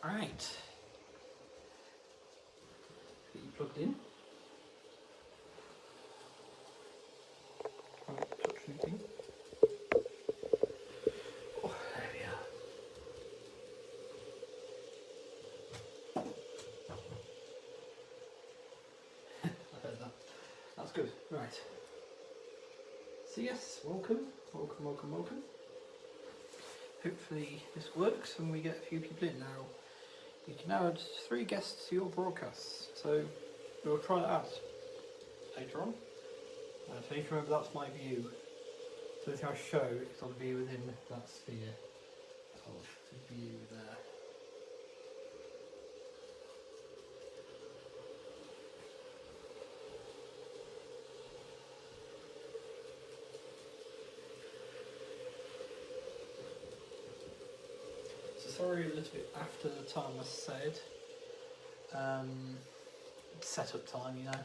Alright, get you plugged in. Touch anything. Oh, there we are. I heard that. That's good. Right. So yes, welcome. Hopefully this works and we get a few people in now. You can now add 3 guests to your broadcasts. So we'll try that out later on. So you need to remember that's my view. So this is how I show it's got to be within that sphere of view there. So sorry a little bit after the time I said. Setup time, you know.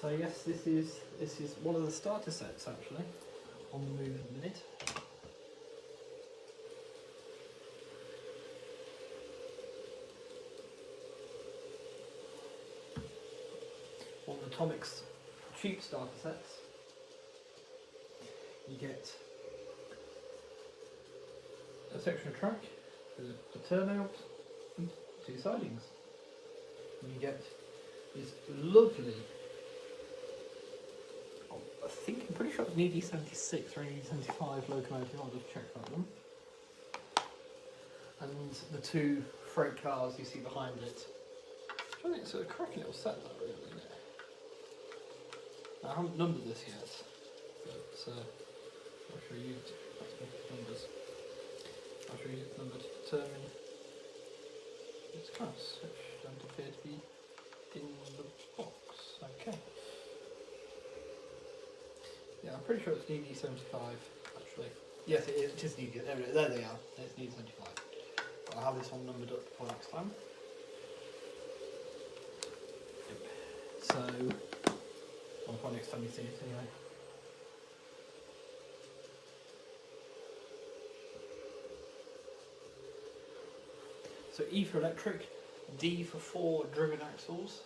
So yes, this is one of the starter sets actually on the move at the minute. One of Atomic's cheap starter sets. You get a section of track with a turnout and 2 sidings. And you get this lovely, I'm pretty sure it's an ED76 or an ED75 locomotive. I'll just check that one. And the 2 freight cars you see behind it. I think it's a cracking little set, that really, isn't it? I haven't numbered this yet, but I'll show you the numbers. I'll show you the number to determine its class, which don't appear to be in the box. Okay. Yeah, I'm pretty sure it's an ED75 actually. Yes, it is. It is an ED. There they are. It's an ED75. But I'll have this one numbered up for next time. So, I'll probably next time you see it anyway. So E for electric, D for 4 driven axles.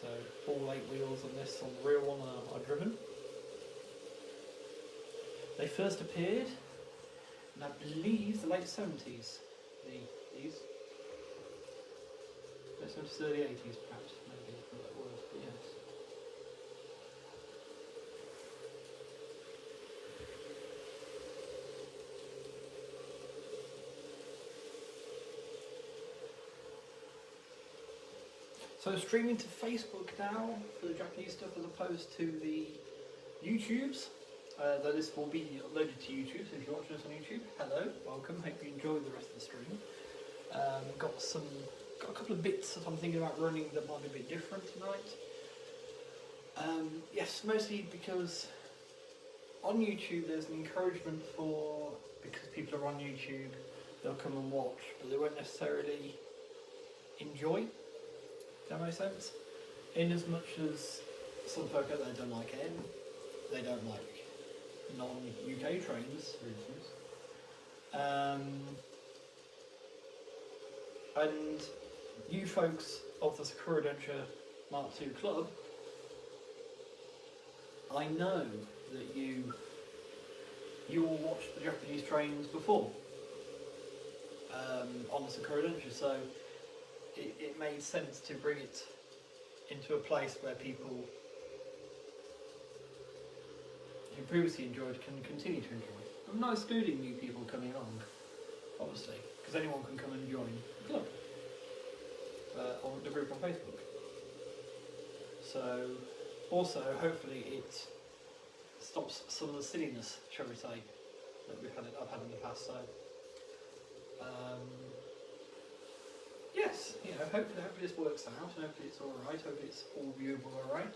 So all 8 wheels on this, on the rear one, are driven. They first appeared in, I believe, the late 70s. These. Late 70s, early 80s perhaps, maybe, that word, but yes. So streaming to Facebook now for the Japanese stuff as opposed to the YouTubes. Though this will be uploaded to YouTube, so if you're watching us on YouTube, hello, welcome, hope you enjoy the rest of the stream. Got a couple of bits that I'm thinking about running that might be a bit different tonight. Yes, mostly because on YouTube there's an encouragement for, because people are on YouTube, they'll come and watch, but they won't necessarily enjoy. Does that make sense? In as much as some folk out there don't like M, they don't like non-UK trains, for instance. And you folks of the Sakura Adventure Mark II Club, I know that you all watched the Japanese trains before on the Sakura Adventure, so it made sense to bring it into a place where people who previously enjoyed can continue to enjoy. I'm not excluding new people coming along, obviously, because anyone can come and join the club, or the group on Facebook. So, also, hopefully it stops some of the silliness, shall we say, that I've had in the past. So, yeah, yes, you know, hopefully this works out, and hopefully it's all right. Hopefully it's all viewable all right.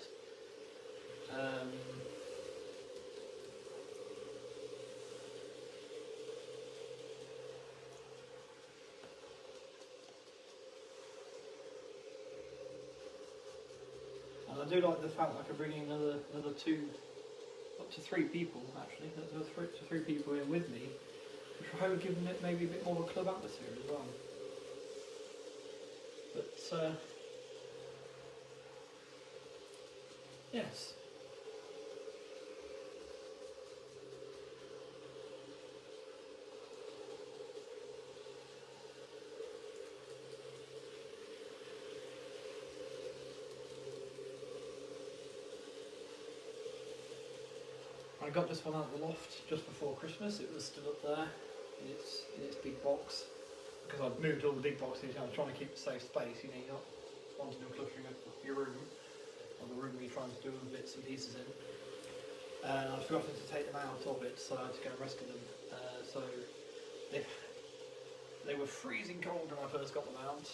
And I do like the fact that I can bring in another two, up to 3 people actually. There's 3 people in with me, which will hopefully give it maybe a bit more of a club atmosphere as well. But yes. I got this one out of the loft just before Christmas. It was still up there in its big box, because I'd moved all the big boxes. I was trying to keep a safe space. You know, you're not wanting them cluttering up your room, or the room you're trying to do bits and pieces in. And I'd forgotten to take them out of it, so I had to go and rescue them. So they were freezing cold when I first got them out,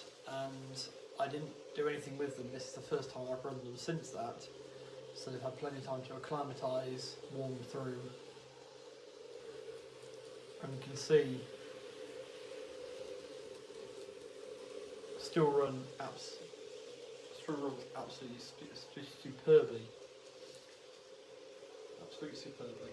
and I didn't do anything with them. This is the first time I've run them since that. So they've had plenty of time to acclimatise, warm through, and you can see still run absolutely superbly. Absolutely superbly.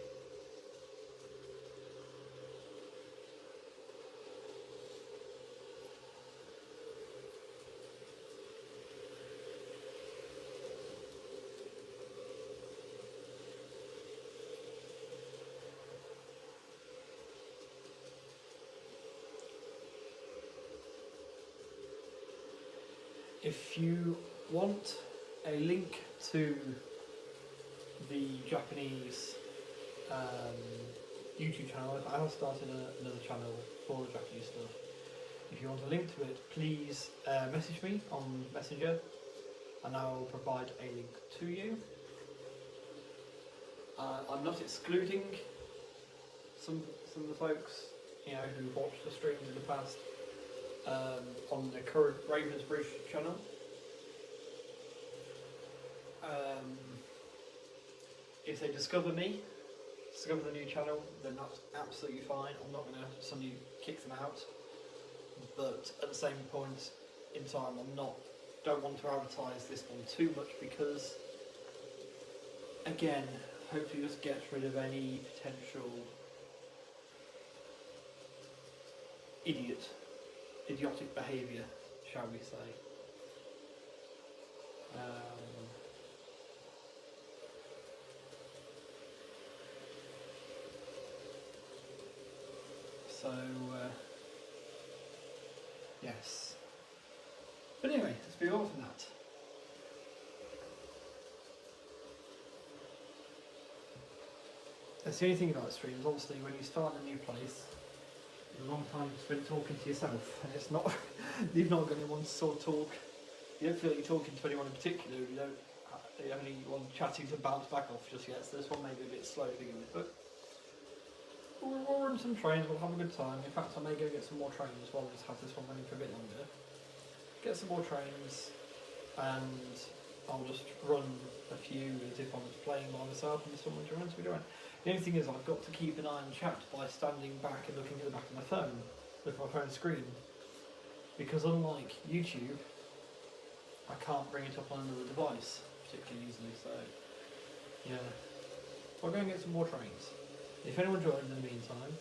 If you want a link to the Japanese YouTube channel, I have started another channel for the Japanese stuff. If you want a link to it, please message me on Messenger and I will provide a link to you. I'm not excluding some of the folks, you know, who've watched the streams in the past on the current Ravens Bridge channel. If they discover the new channel, then that's absolutely fine. I'm not going to suddenly kick them out. But at the same point in time, don't want to advertise this one too much, because, again, hopefully just gets rid of any potential idiotic behaviour, shall we say. Yes. But anyway, let's move on from that. That's the only thing about streams, obviously, when you start a new place, it's a long time spent talking to yourself, and it's not, you've not got anyone to sort of talk, you don't feel like you're talking to anyone in particular, you don't have anyone chatting to bounce back off just yet, so this one may be a bit slow to begin with, but we'll run some trains, we'll have a good time. In fact, I may go get some more trains while we just have this one running for a bit longer. Get some more trains, and I'll just run a few as if I was playing by myself and someone to run to be doing. The only thing is I've got to keep an eye on chat by standing back and looking at the back of my phone, look at my phone screen. Because unlike YouTube, I can't bring it up on another device particularly easily, so yeah. I'll go and get some more trains. If anyone joins in the meantime,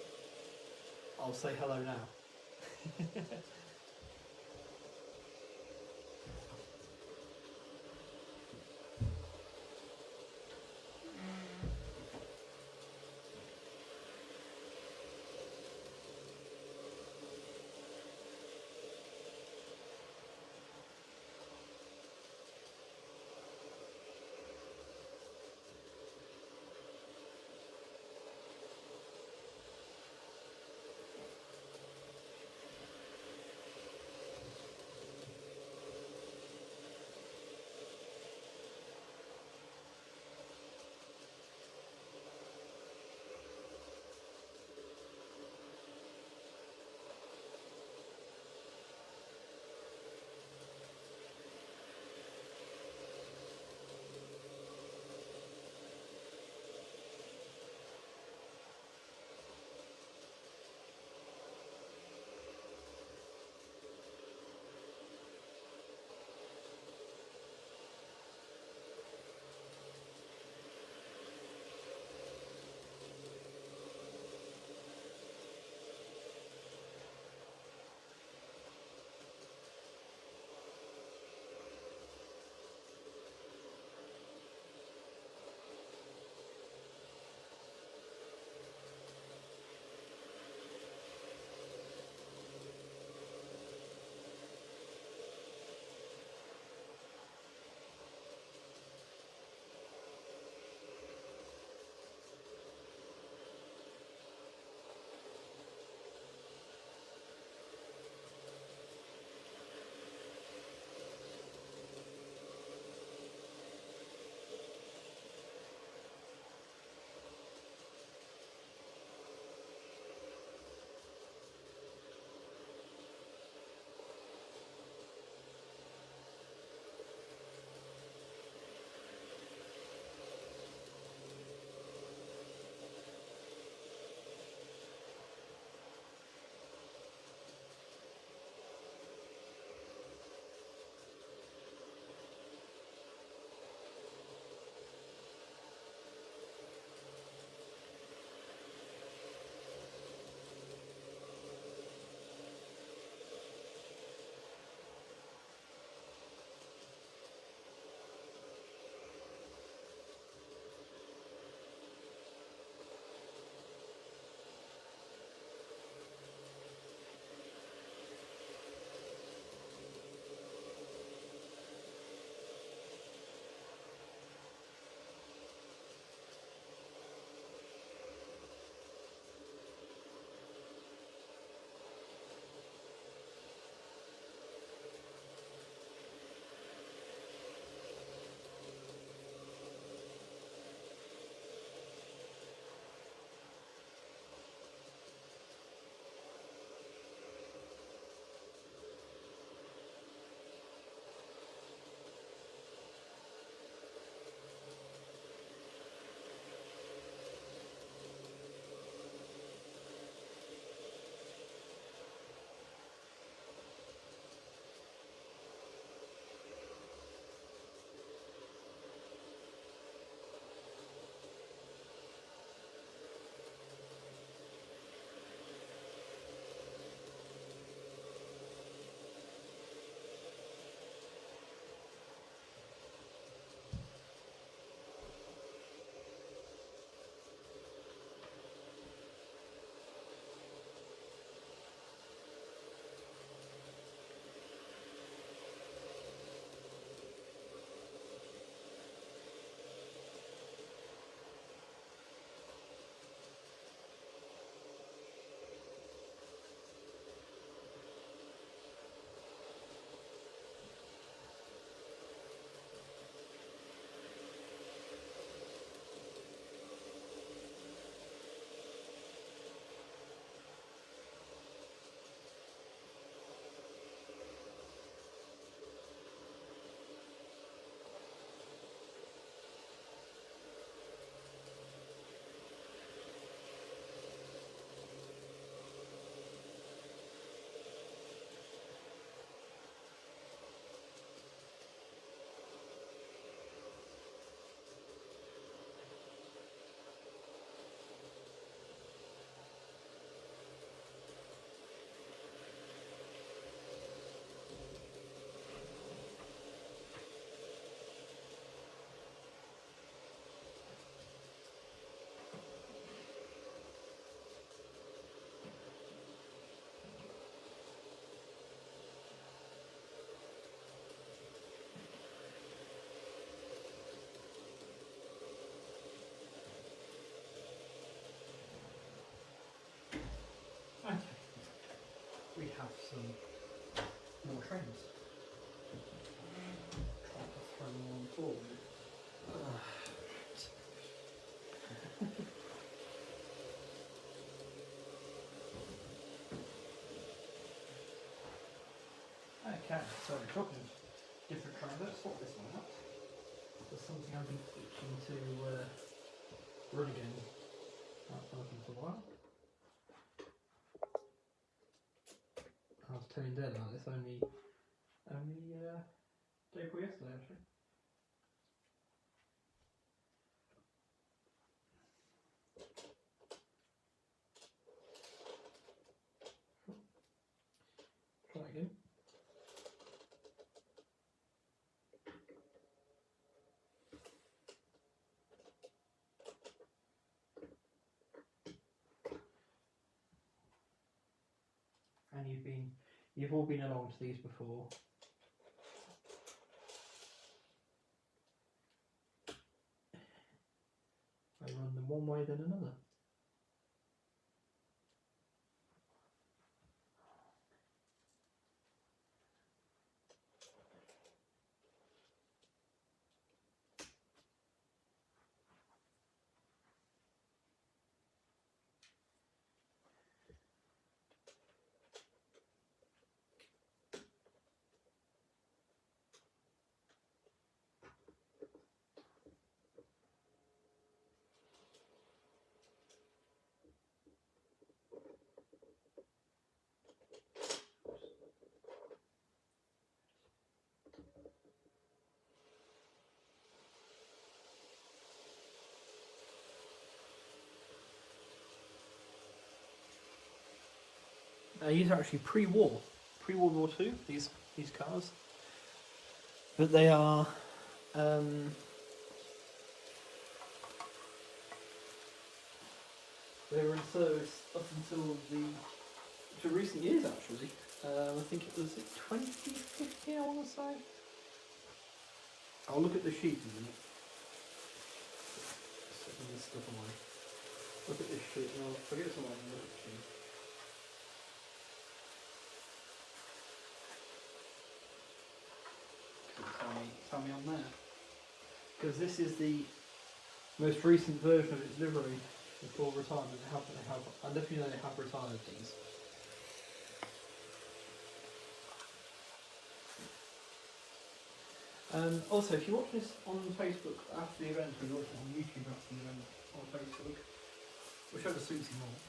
I'll say hello now. have some more trains. Trying to throw them on the floor. Okay, so talking of different trains, let's swap this one out. There's something I've been itching to run again. That's working for a while. I was telling Dad about this only day before yesterday actually. Try again. And you've all been along to these before. I run them one way then another. These are actually pre-World War II. These cars, but they are they were in service up until to recent years actually. I think it was 2015. I want to say. I'll look at the sheet in a minute. Setting this stuff away. Look at this sheet and I'll get someone to look at the sheet. Tell me on there. Because this is the most recent version of its livery before retirement. I definitely know they have retired these. Also, if you watch this on Facebook after the event, or you watch it on YouTube after the event on Facebook, whichever suits you more,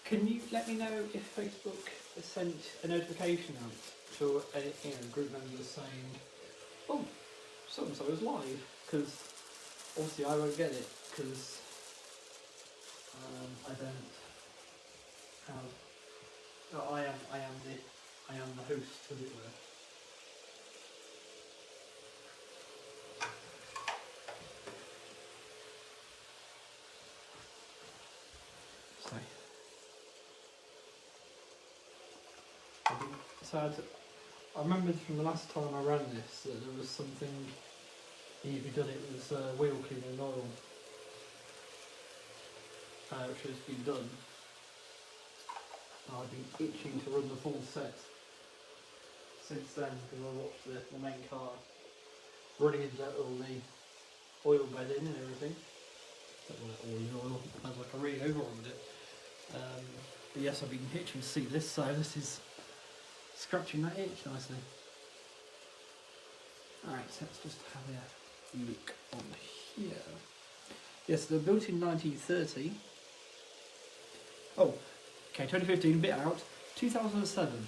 can you let me know if Facebook has sent a notification out to group members saying, oh, so-and-so is live, because obviously I won't get it, because I don't have, I am the host, as it were. So I remembered from the last time I ran this that there was something needed to be done. It was wheel cleaner and oil, which has been done. I've been itching to run the full set since then because I watched the main car running into all the oil bedding and everything. Oil, sounds like I really overruned it. But yes, I've been itching to see this, so this is scratching that itch nicely. Alright, so let's just have a look on here. Yes, they're built in 1930. Oh, okay, 2015, a bit out. 2007,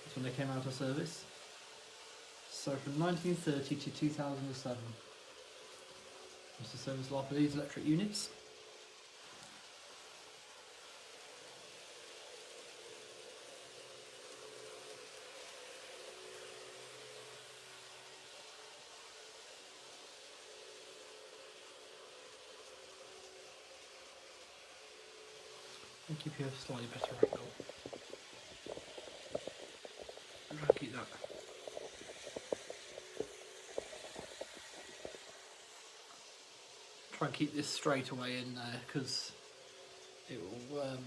that's when they came out of service. So from 1930 to 2007. That's the service life of these electric units. I'll give you a slightly better angle. I'm trying to keep that. Try and keep this straight away in there because it will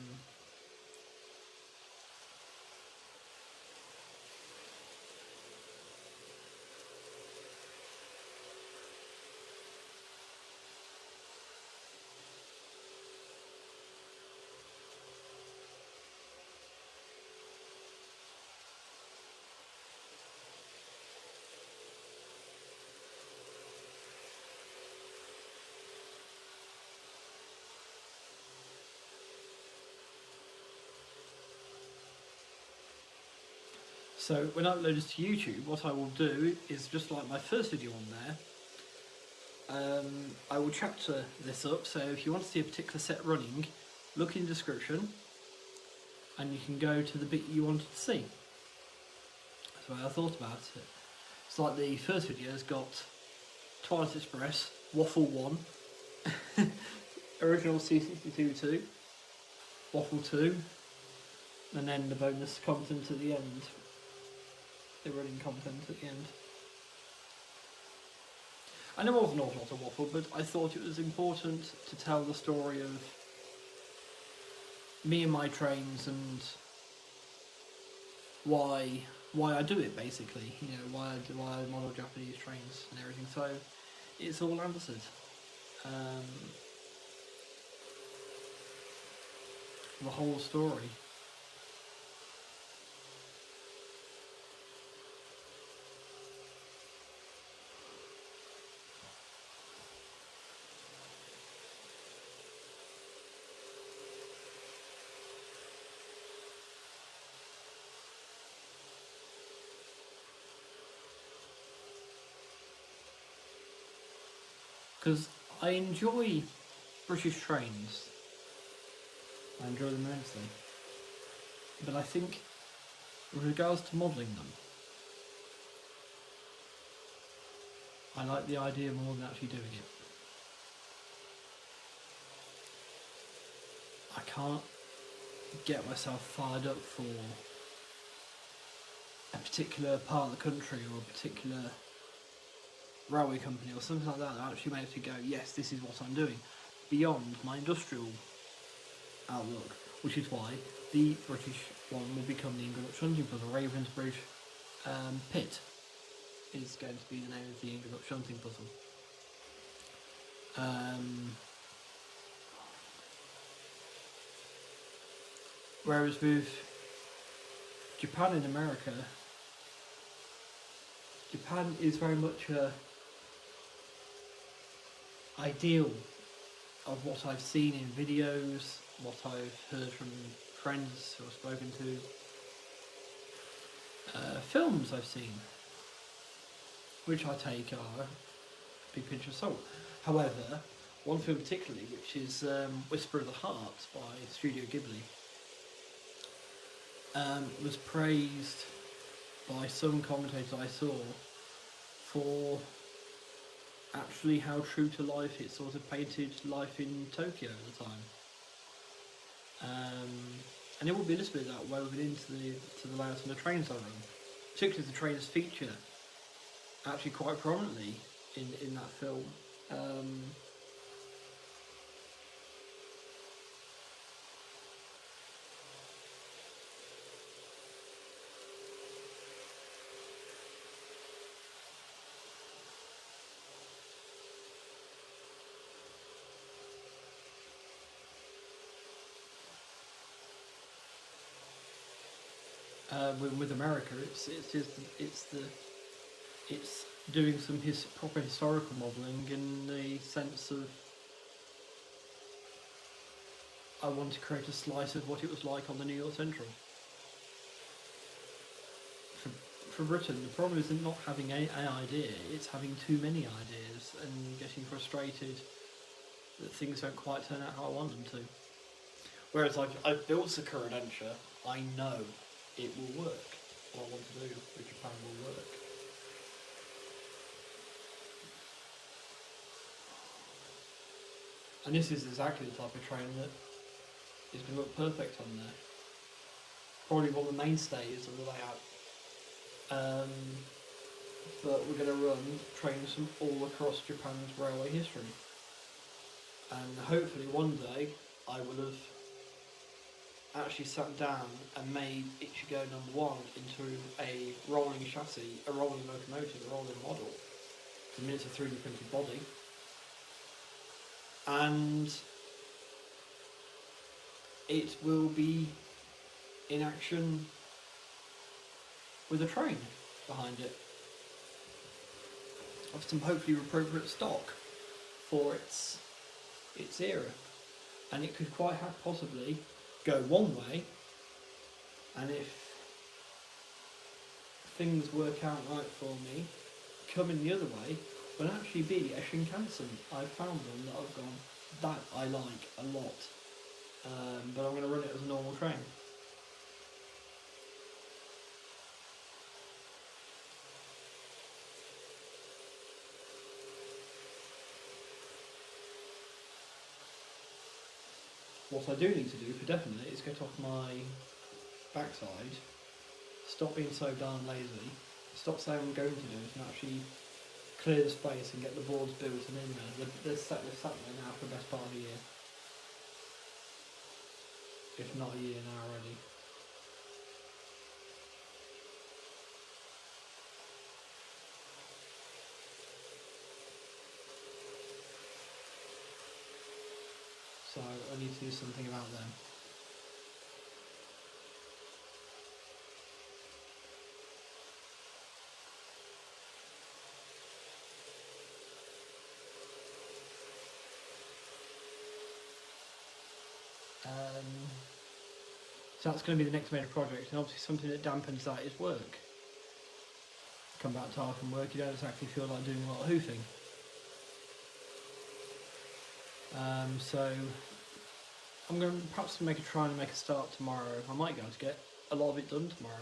So when I upload this to YouTube, what I will do is, just like my first video on there, I will chapter this up. So if you want to see a particular set running, look in the description and you can go to the bit you wanted to see. That's the way I thought about it. It's like the first video has got Twilight Express, Waffle 1, original C62 2, Waffle 2, and then the bonus content at the end. The running content at the end. I know it was an awful lot of waffle, but I thought it was important to tell the story of me and my trains and why I do it, basically. You know, why I model Japanese trains and everything. So it's all answered. The whole story. Because I enjoy British trains. I enjoy them immensely. But I think, with regards to modelling them, I like the idea more than actually doing it. I can't get myself fired up for a particular part of the country or a particular railway company or something like that that actually makes me go, yes, this is what I'm doing, beyond my industrial outlook, which is why the British one will become the Inglenook Shunting Puzzle. Ravensbridge Pit is going to be the name of the Inglenook Shunting Puzzle. Whereas with Japan and America, Japan is very much a ideal of what I've seen in videos, what I've heard from friends who I've spoken to, films I've seen, which I take are a big pinch of salt. However, one film particularly, which is Whisper of the Heart by Studio Ghibli, was praised by some commentators I saw for actually how true to life it sort of painted life in Tokyo at the time. And it will be a little bit that woven into the layout and the trains I run. Particularly the trains feature actually quite prominently in that film. With America, it's doing some proper historical modelling in the sense of I want to create a slice of what it was like on the New York Central. For Britain, the problem isn't not having an idea; it's having too many ideas and getting frustrated that things don't quite turn out how I want them to. Whereas I've built Sakura Adventure, I know it will work. What I want to do with Japan will work. And this is exactly the type of train that is going to look perfect on there. Probably one of the mainstays of the layout. But we're going to run trains from all across Japan's railway history. And hopefully one day I will have actually sat down and made Ichigo #1 into a rolling chassis, a rolling locomotive, a rolling model. I mean, it's a 3D printed body. And it will be in action with a train behind it, of some hopefully appropriate stock for its era. And it could quite possibly go one way, and if things work out right for me, coming the other way will actually be a Shinkansen. I've found one that I've gone, that I like a lot, but I'm going to run it as a normal train. What I do need to do for definite is get off my backside, stop being so darn lazy, stop saying I'm going to do it, and actually clear the space and get the boards built and in there. They're sat there now for the best part of a year, if not a year now already. So I need to do something about them. So that's going to be the next major project, and obviously something that dampens that is work. Come back to half and work, you don't exactly feel like doing a lot of hoofing. So I'm going to perhaps try and make a start tomorrow. I might be able to get a lot of it done tomorrow.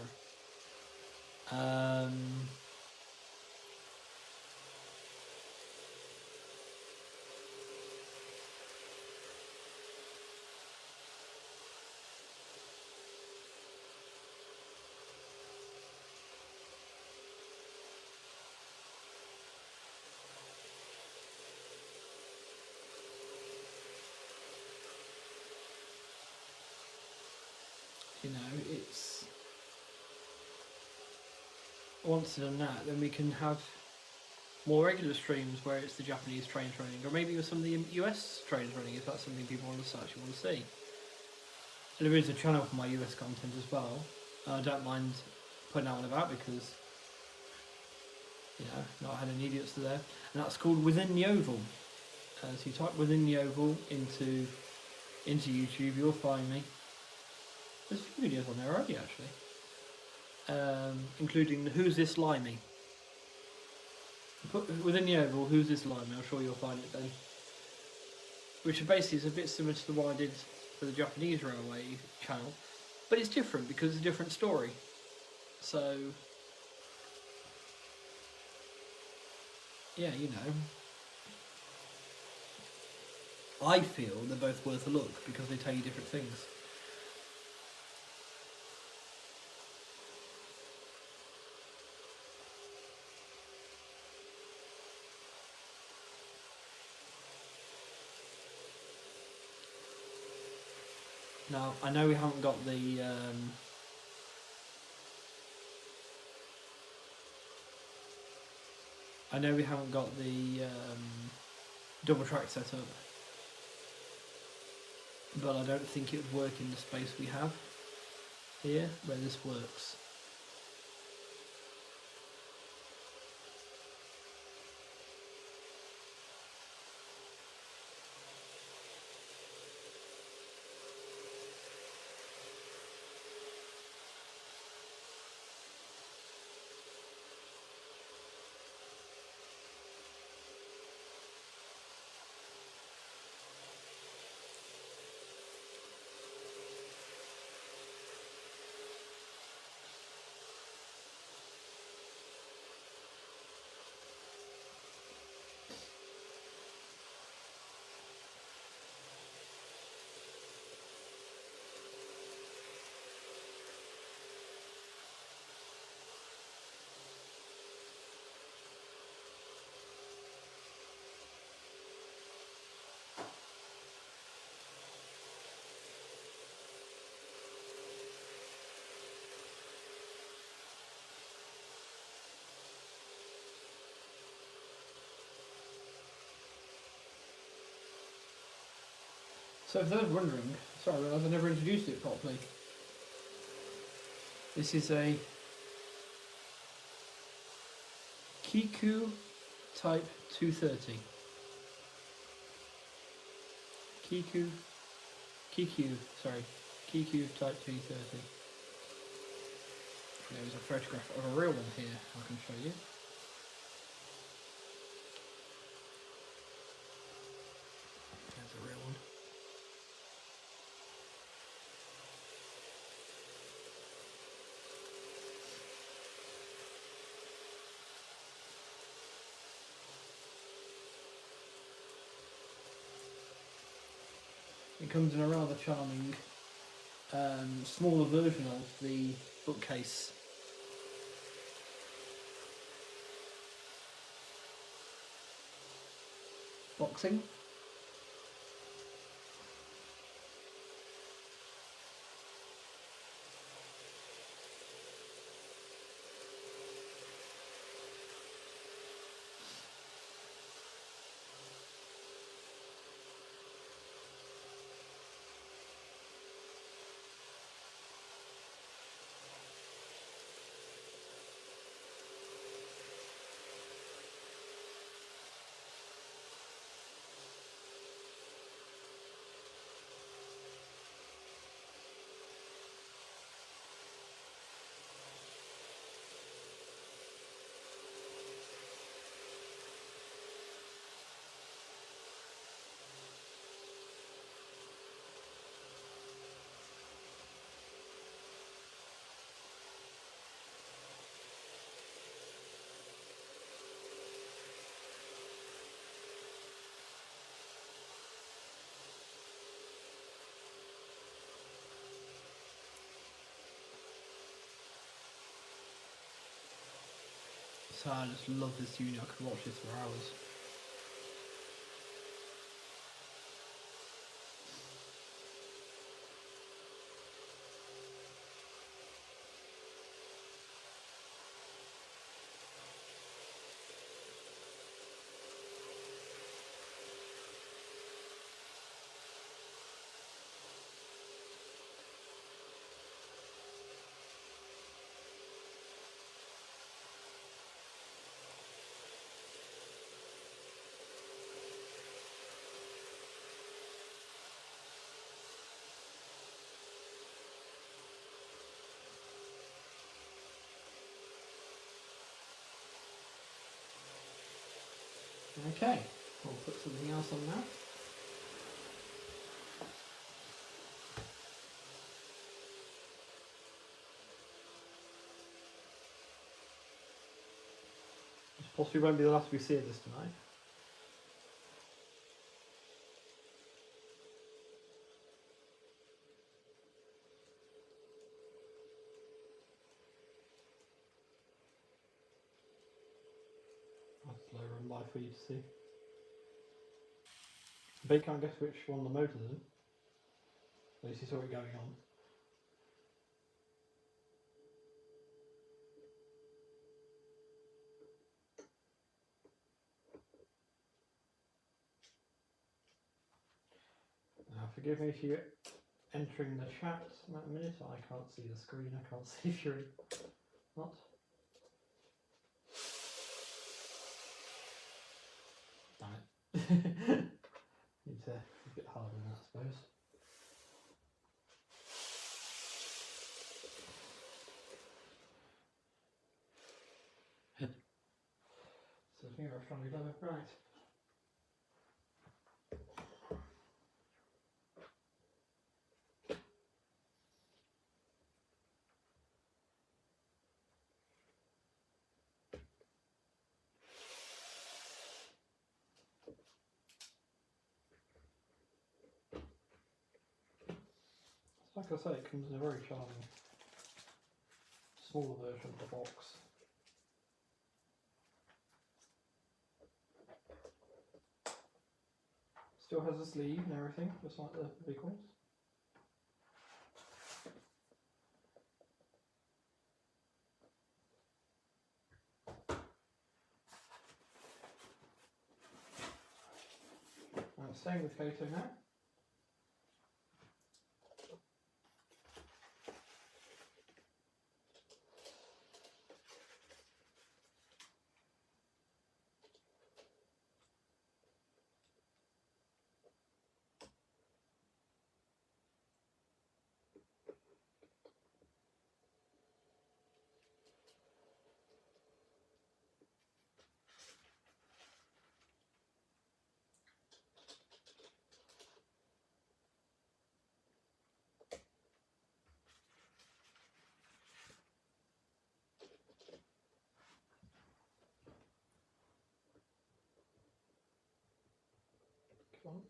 You know, it's once done that, then we can have more regular streams where it's the Japanese trains running, or maybe with some of the US trains running, if that's something people actually want to see. There is a channel for my US content as well. I don't mind putting that one about because, you know, not had any idiots there. And that's called Within the Oval. So you type Within the Oval into YouTube, you'll find me. There's a few videos on there already actually, including Who's This Limey. Put Within the Oval, Who's This Limey, I'm sure you'll find it then. Which basically is a bit similar to the one I did for the Japanese Railway channel, but it's different because it's a different story. So, yeah, you know, I feel they're both worth a look because they tell you different things. Now, I know we haven't got the double track set up, but I don't think it would work in the space we have here where this works. So if those wondering, sorry, I realised I never introduced it properly. This is a Kiku Type 230. Kiku Type 230. There's a photograph of a real one here I can show you. There's a real one. It comes in a rather charming, smaller version of the bookcase. Boxing. So I just love this unit, I could watch this for hours. Okay, we'll put something else on now. This possibly won't be the last we see of this tonight. That's slow run by for you to see. But you can't guess which one the motor's in. At least you saw it going on. Now forgive me if you're entering the chat in a minute. I can't see the screen, I can't see if you're in. Not. Damn it. Need to a bit harder than that, I suppose. So I think I was trying to go right. Like I say, it comes in a very charming, smaller version of the box. Still has a sleeve and everything, just like the big ones. Staying with Kato now. one.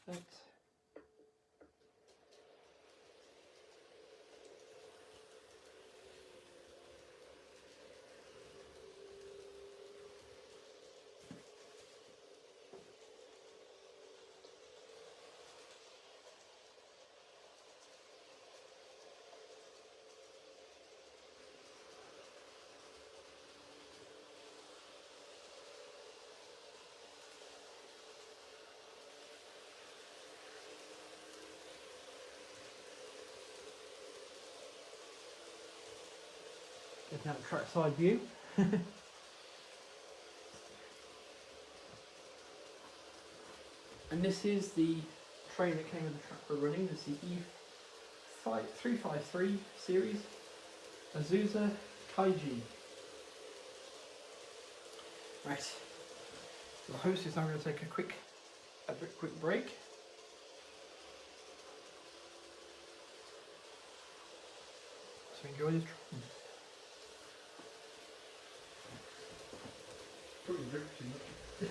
Thanks. Getting out track side view. And this is the train that came with the track we're running. This is the E353 series Azusa Kaiji. Right. The host is now going to take a quick break. So enjoy this train. Probably ripped too much.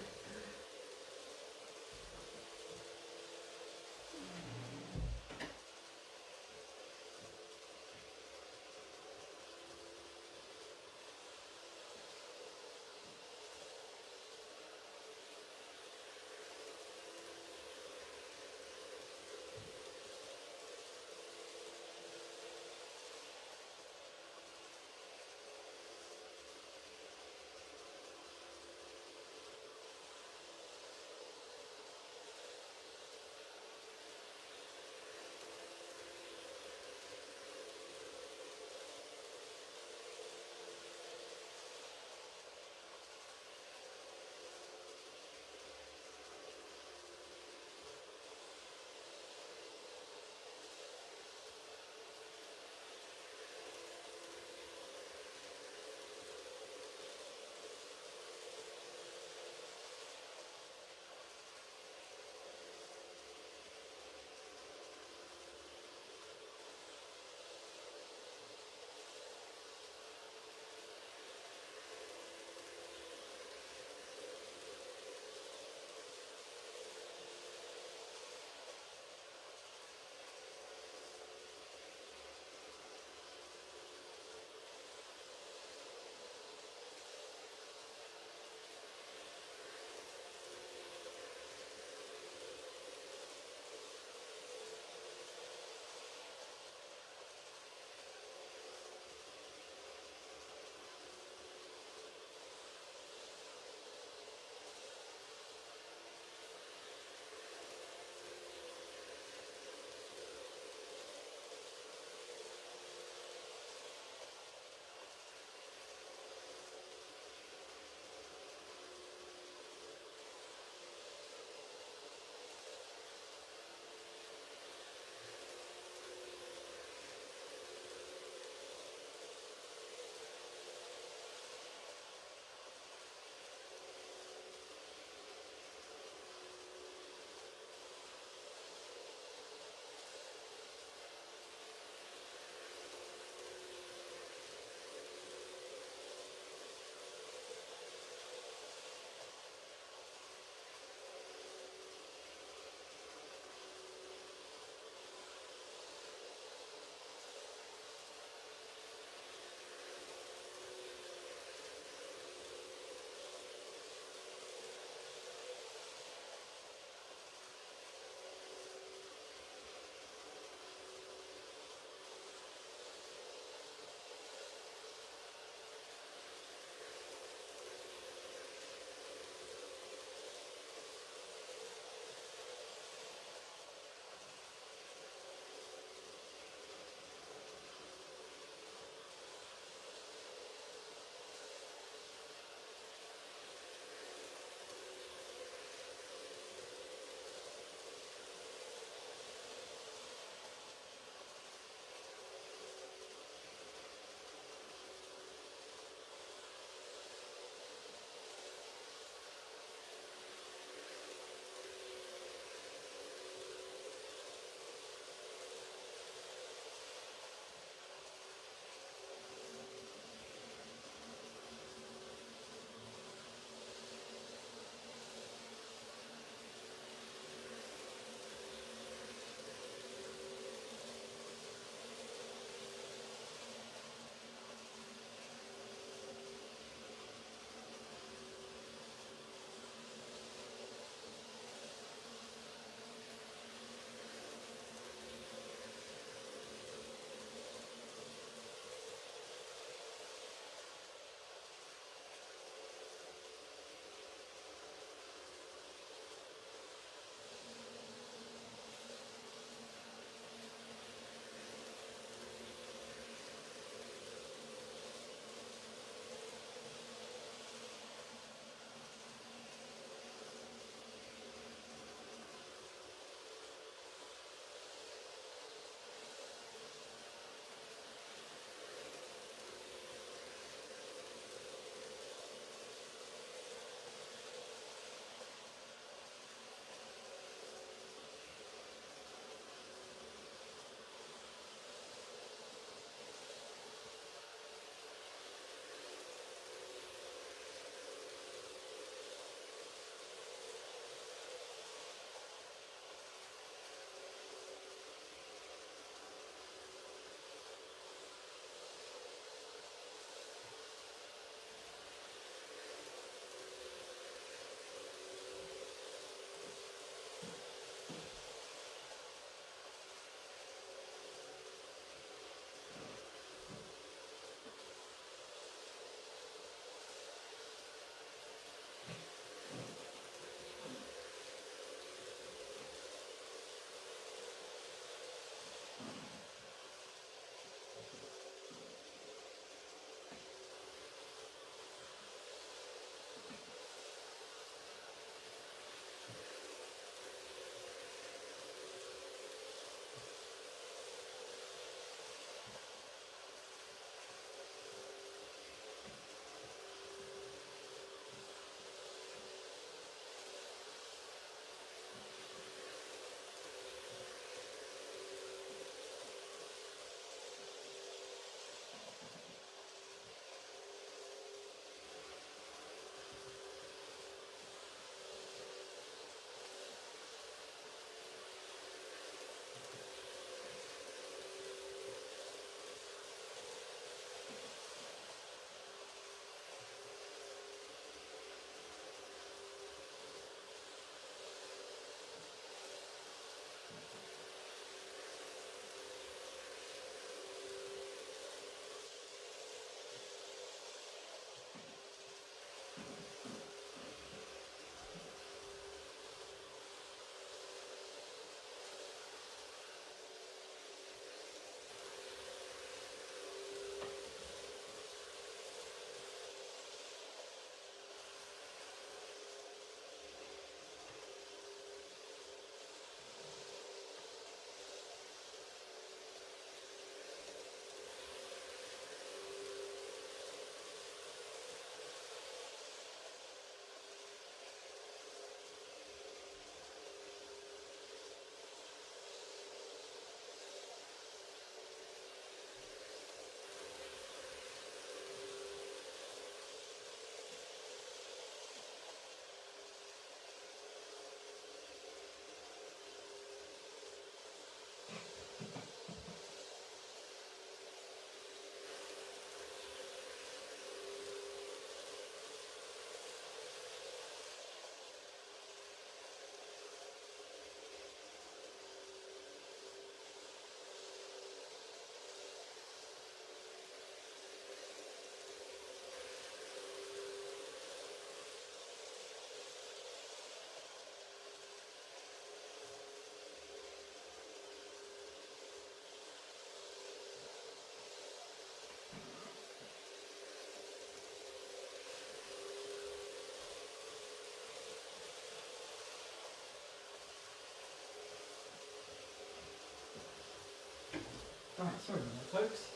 Alright, sorry about that, folks.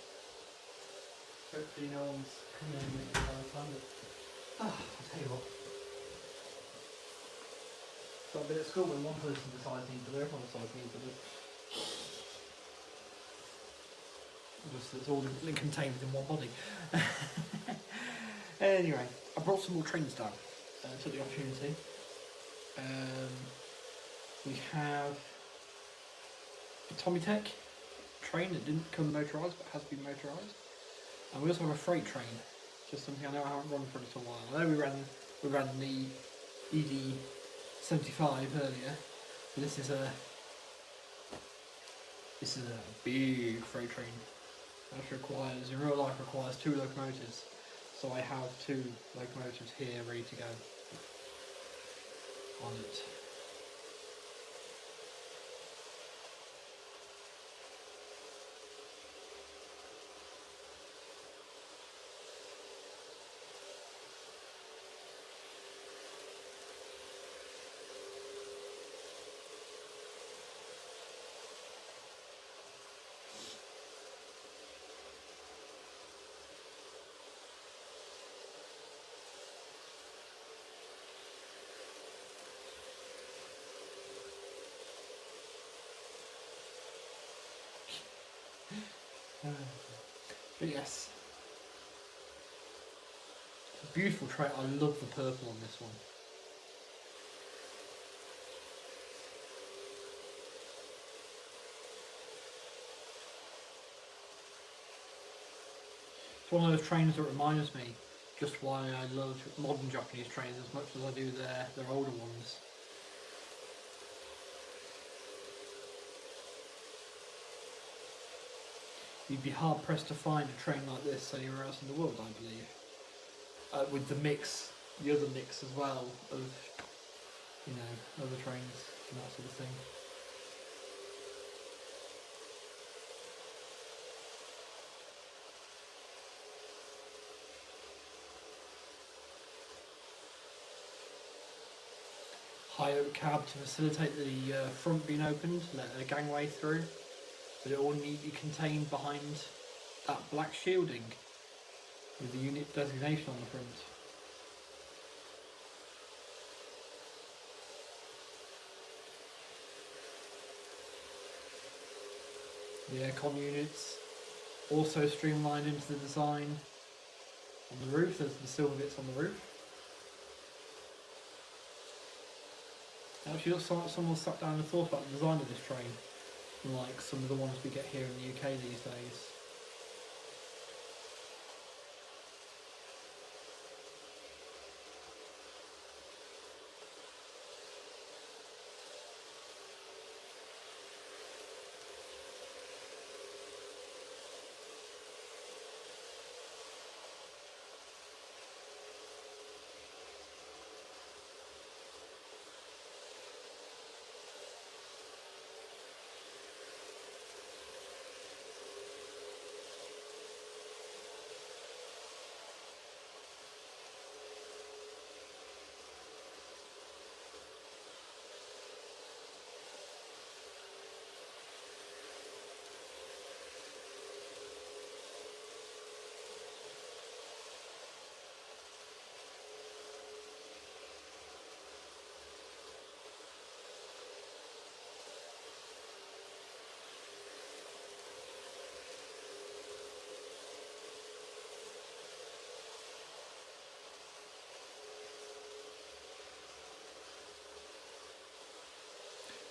Hopefully no one's coming in and making a bad time, but I'll tell you what. So I've been at school when one person decides to eat the everyone decides to eat the just it's all contained within one body. Anyway, I brought some more trains down. Took the opportunity. We have a Tommy Tech train that didn't come motorised but has been motorised. And we also have a freight train, just something I know I haven't run for a little while. I know we ran the ED75 earlier, but this is a big freight train. That requires, in real life, requires 2 locomotives. So I have 2 locomotives here ready to go on it. But yes, beautiful train. I love the purple on this one. It's one of those trains that reminds me just why I love modern Japanese trains as much as I do their older ones. You'd be hard pressed to find a train like this anywhere else in the world, I believe. With the other mix as well of, other trains and that sort of thing. High oak cab to facilitate the front being opened, let a gangway through. But it all neatly contained behind that black shielding with the unit designation on the front. The aircon units also streamlined into the design on the roof. There's the silver bits on the roof. Actually, looks like someone sat down and thought about the design of this train, unlike some of the ones we get here in the UK these days.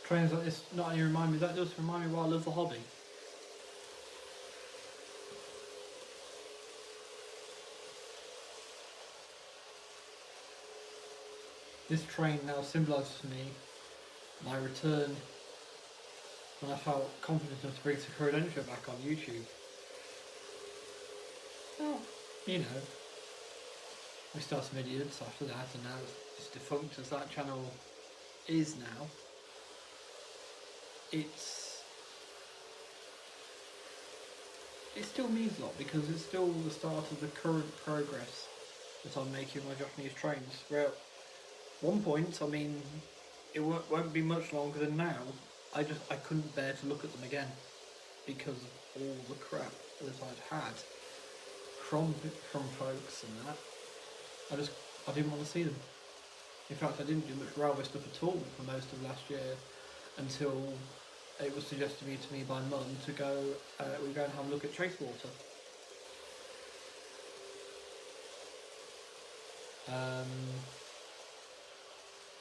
Trains like this not only remind me, that does remind me why I love the hobby. This train now symbolises to me my return when I felt confident enough to bring Sakura Adventure back on YouTube. Well, we started some idiots after that, and now it's as defunct as that channel is now. It still means a lot because it's still the start of the current progress that I'm making my Japanese trains. Where at one point, it won't be much longer than now, I couldn't bear to look at them again. because of all the crap that I'd had from folks and that. I didn't want to see them. In fact, I didn't do much railway stuff at all for most of last year until it was suggested to me by Mum to go. We go and have a look at Chasewater.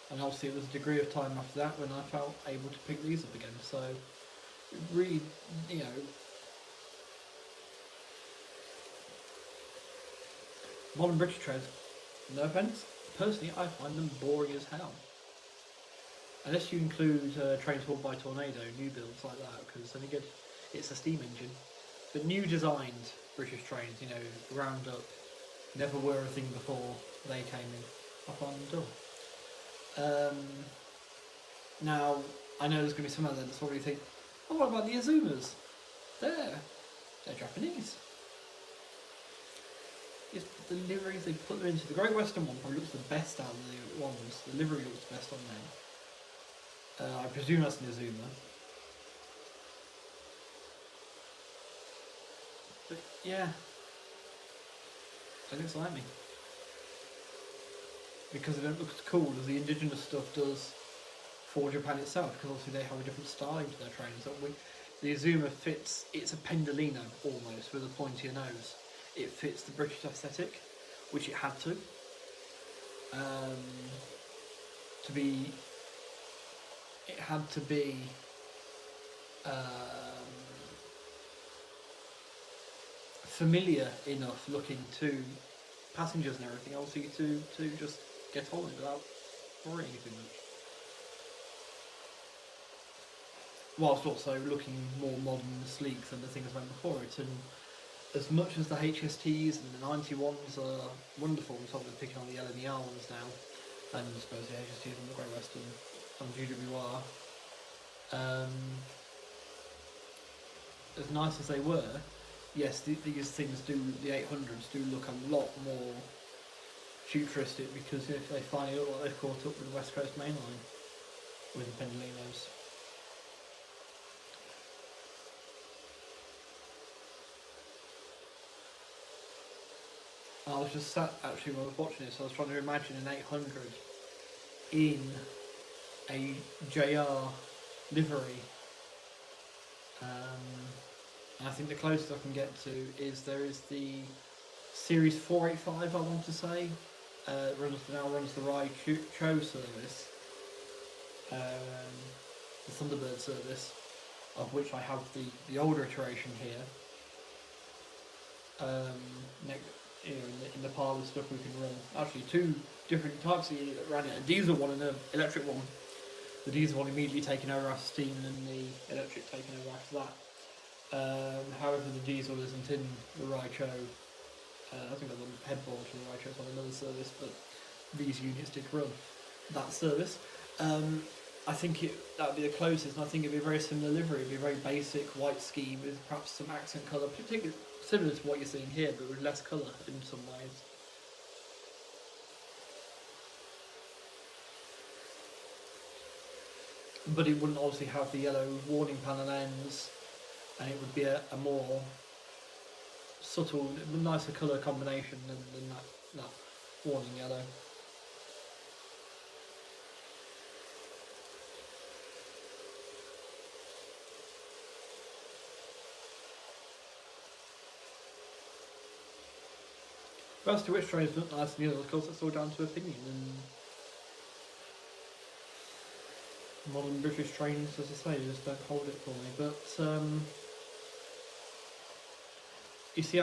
And obviously it was a degree of time after that when I felt able to pick these up again. So really, you know, modern British trains, no offence, personally I find them boring as hell. Unless you include trains hauled by Tornado, new builds like that, because then again, it's a steam engine. But new designed British trains, you know, ground up, never were a thing before they came in, I find them dull. Now, I know there's going to be some out there that's probably think, oh, what about the Azumas? They're Japanese. It's the liveries they put them into. The Great Western one probably looks the best out of the ones. The livery looks the best on them. I presume that's an Azuma. But yeah, they look like me. Because they don't look as cool as the indigenous stuff does for Japan itself, because obviously they have a different style to their trains. The Azuma fits, it's a Pendolino almost, with a pointier nose. It fits the British aesthetic, which it had to. It had to be familiar enough looking to passengers and everything, obviously to just get on it without worrying too much. Whilst also looking more modern and sleek than the things went before it. And as much as the HSTs and the 91s are wonderful, I'm sort of picking on the LNER ones now, and I suppose the HSTs and the Great Western and GWR, as nice as they were, yes, these things do, the 800s do look a lot more futuristic, because if they finally look like they've caught up with the West Coast Main Line with the Pendolinos. I was just sat, actually, when I was watching this, I was trying to imagine an 800 in a JR livery. And I think the closest I can get to is there is the Series 485, I want to say, now runs the Rai Cho service, the Thunderbird service, of which I have the older iteration here. In the pile of stuff we can run, actually two different types of unit that ran it, a diesel one and an electric one. The diesel one immediately taking over after steam and the electric taking over after that. However, the diesel isn't in the Rai Cho. I think the headboard for the Rai Cho is on another service, but these units did run that service. I think that would be the closest, and I think it would be a very similar livery. It would be a very basic white scheme with perhaps some accent colour, particularly similar to what you're seeing here, but with less colour in some ways. But it wouldn't obviously have the yellow warning panel ends, and it would be a more subtle, nicer colour combination than that warning yellow. As to which trains look nice and the others, of course, it's all down to opinion. And modern British trains, as I say, just don't hold it for me. But you see,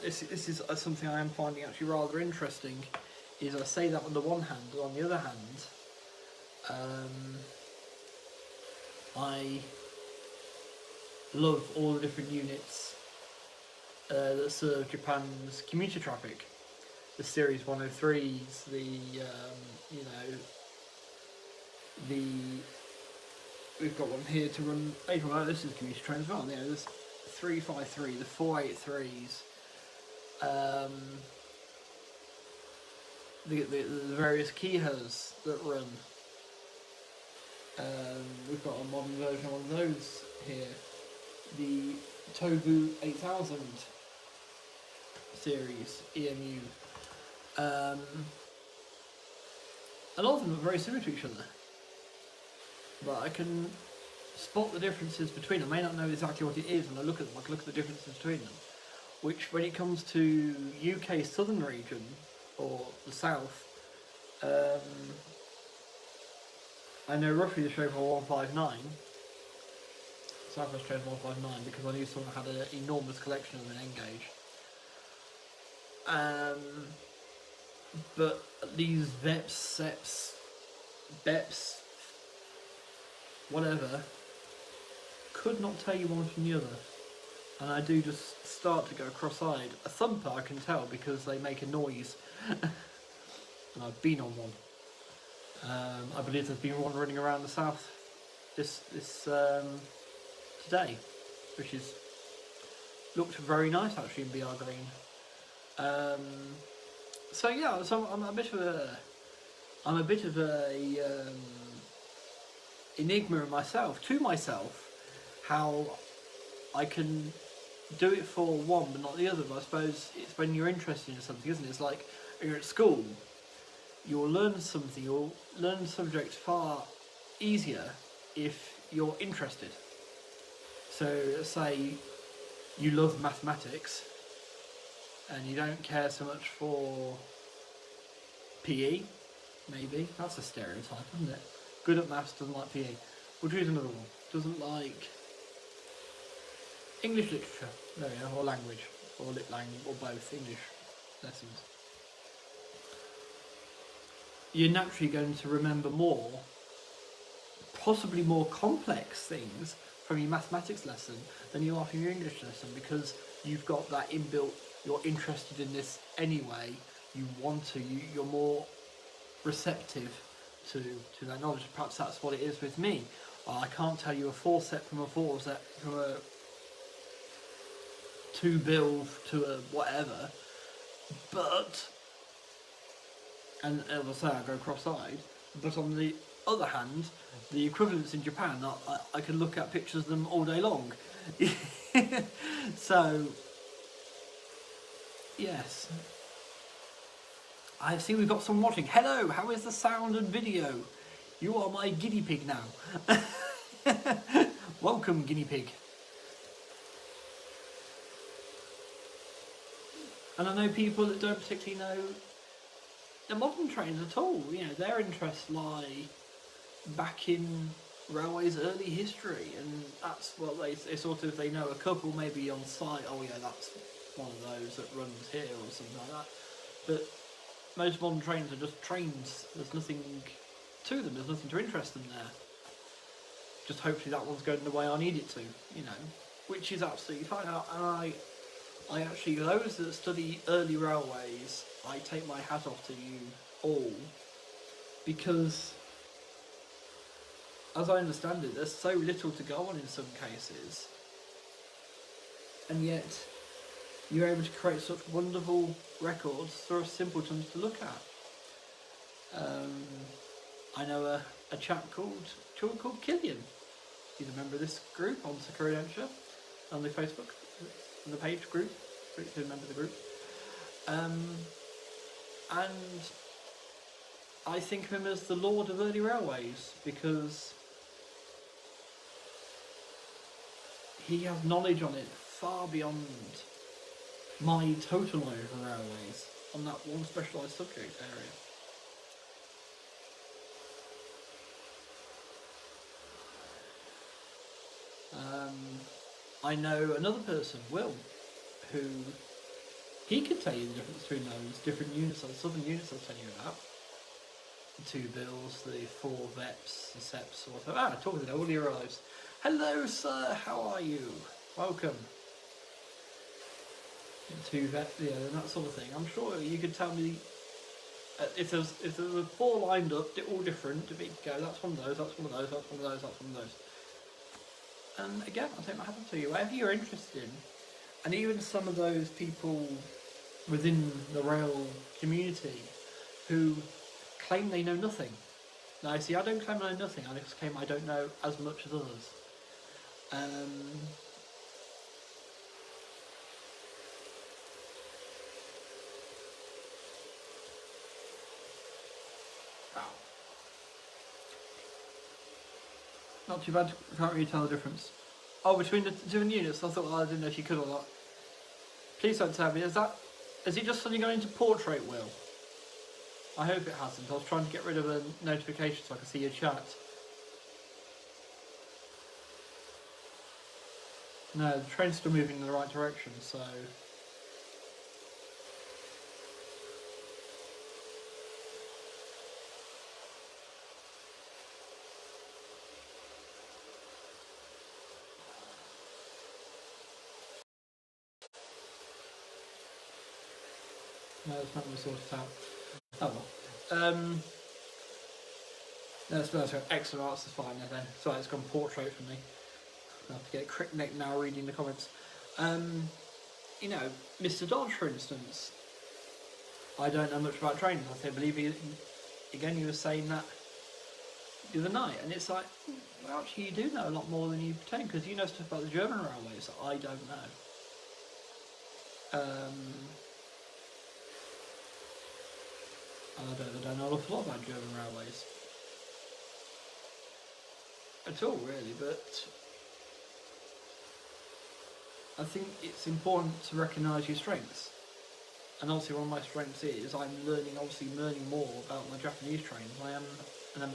this is something I am finding actually rather interesting. Is I say that on the one hand, but on the other hand, I love all the different units that serve Japan's commuter traffic. The Series 103s, we've got one here to run. This is commuter trains as well. You know, there's 353, the 483s, the various Kihas that run. We've got a modern version of one of those here. the Tobu 8000 series EMU. A lot of them are very similar to each other, but I can spot the differences between them. I may not know exactly what it is when I look at them. I can look at the differences between them, which when it comes to UK southern region or the south, I know roughly the Schaefer 159, Southwest Schaefer 159, because I knew someone had an enormous collection of them in Engage. But these VEPs, SEPs, BEPs, whatever, could not tell you one from the other. And I do just start to go cross-eyed. A thumper I can tell because they make a noise. And I've been on one. I believe there's been one running around the south this today, which is looked very nice actually in BR green. So yeah, so I'm a bit of a enigma to myself, how I can do it for one but not the other. But I suppose it's when you're interested in something, isn't it? It's like you're at school, you'll learn something, you'll learn the subject far easier if you're interested. So say you love mathematics and you don't care so much for PE, maybe. That's a stereotype, isn't it? Good at maths, doesn't like PE. We'll choose another one. Doesn't like English literature, there we go, or language, or lit language, or both, English lessons. You're naturally going to remember more, possibly more complex things from your mathematics lesson than you are from your English lesson, because you've got that inbuilt, you're interested in this anyway, you want to, you're more receptive to that knowledge. Perhaps that's what it is with me. I can't tell you a 4 set from a 4 set from a 2 bill to a whatever, but, and as I say, I go cross-eyed, but on the other hand, the equivalents in Japan, I can look at pictures of them all day long. So, yes. I see we've got someone watching. Hello, how is the sound and video? You are my guinea pig now. Welcome, guinea pig. And I know people that don't particularly know the modern trains at all. You know, their interests lie back in railways' early history, and that's what they sort of, they know a couple maybe on site. Oh yeah, that's one of those that runs here or something like that. But most modern trains are just trains. There's nothing to them. There's nothing to interest them there. Just hopefully that one's going the way I need it to, you know, which is absolutely fine. And I actually, those that study early railways, I take my hat off to you all, because as I understand it, there's so little to go on in some cases, and yet you're able to create such wonderful records for us simpletons to look at. I know a chap called Killian. He's a member of this group on Sakura Adventure on the Facebook, on the page group. He's a member of the group. And I think of him as the Lord of Early Railways, because he has knowledge on it far beyond my total knowledge of railways on that one specialised subject area. I know another person, Will, who he could tell you the difference between those different units, those southern units I was telling you about. The 2 bills, the 4 VEPs, the SEPs, or whatever. Talking to all your arrives. Hello, sir, how are you? Welcome. 2 VEPs, yeah, and that sort of thing. I'm sure you could tell me if there were 4 lined up, they're all different. To go, that's one of those, that's one of those, that's one of those, that's one of those. And again, I'll take my hat off to you. Whatever you're interested in, and even some of those people within the rail community who claim they know nothing. Now, see, I don't claim I know nothing. I just claim I don't know as much as others. Ow. Not too bad. Can't really tell the difference. Oh, between the different units, I thought, well, I didn't know if you could or not. Please don't tell me. Is he just suddenly going into portrait, Will? I hope it hasn't. I was trying to get rid of a notification so I could see your chat. No, the train's still moving in the right direction, so... No, it's not going to sort it out. Oh well. No, it's excellent arts is fine then. So it's gone portrait for me. I have to get a quick neck now reading the comments. You know, Mr. Dodge, for instance. I don't know much about trains. I believe again you were saying that the other night, and it's like, well, actually you do know a lot more than you pretend, because you know stuff about the German railways that I don't know. I don't know an awful lot about German railways at all, really, but I think it's important to recognise your strengths. And obviously one of my strengths is I'm learning more about my Japanese trains. I am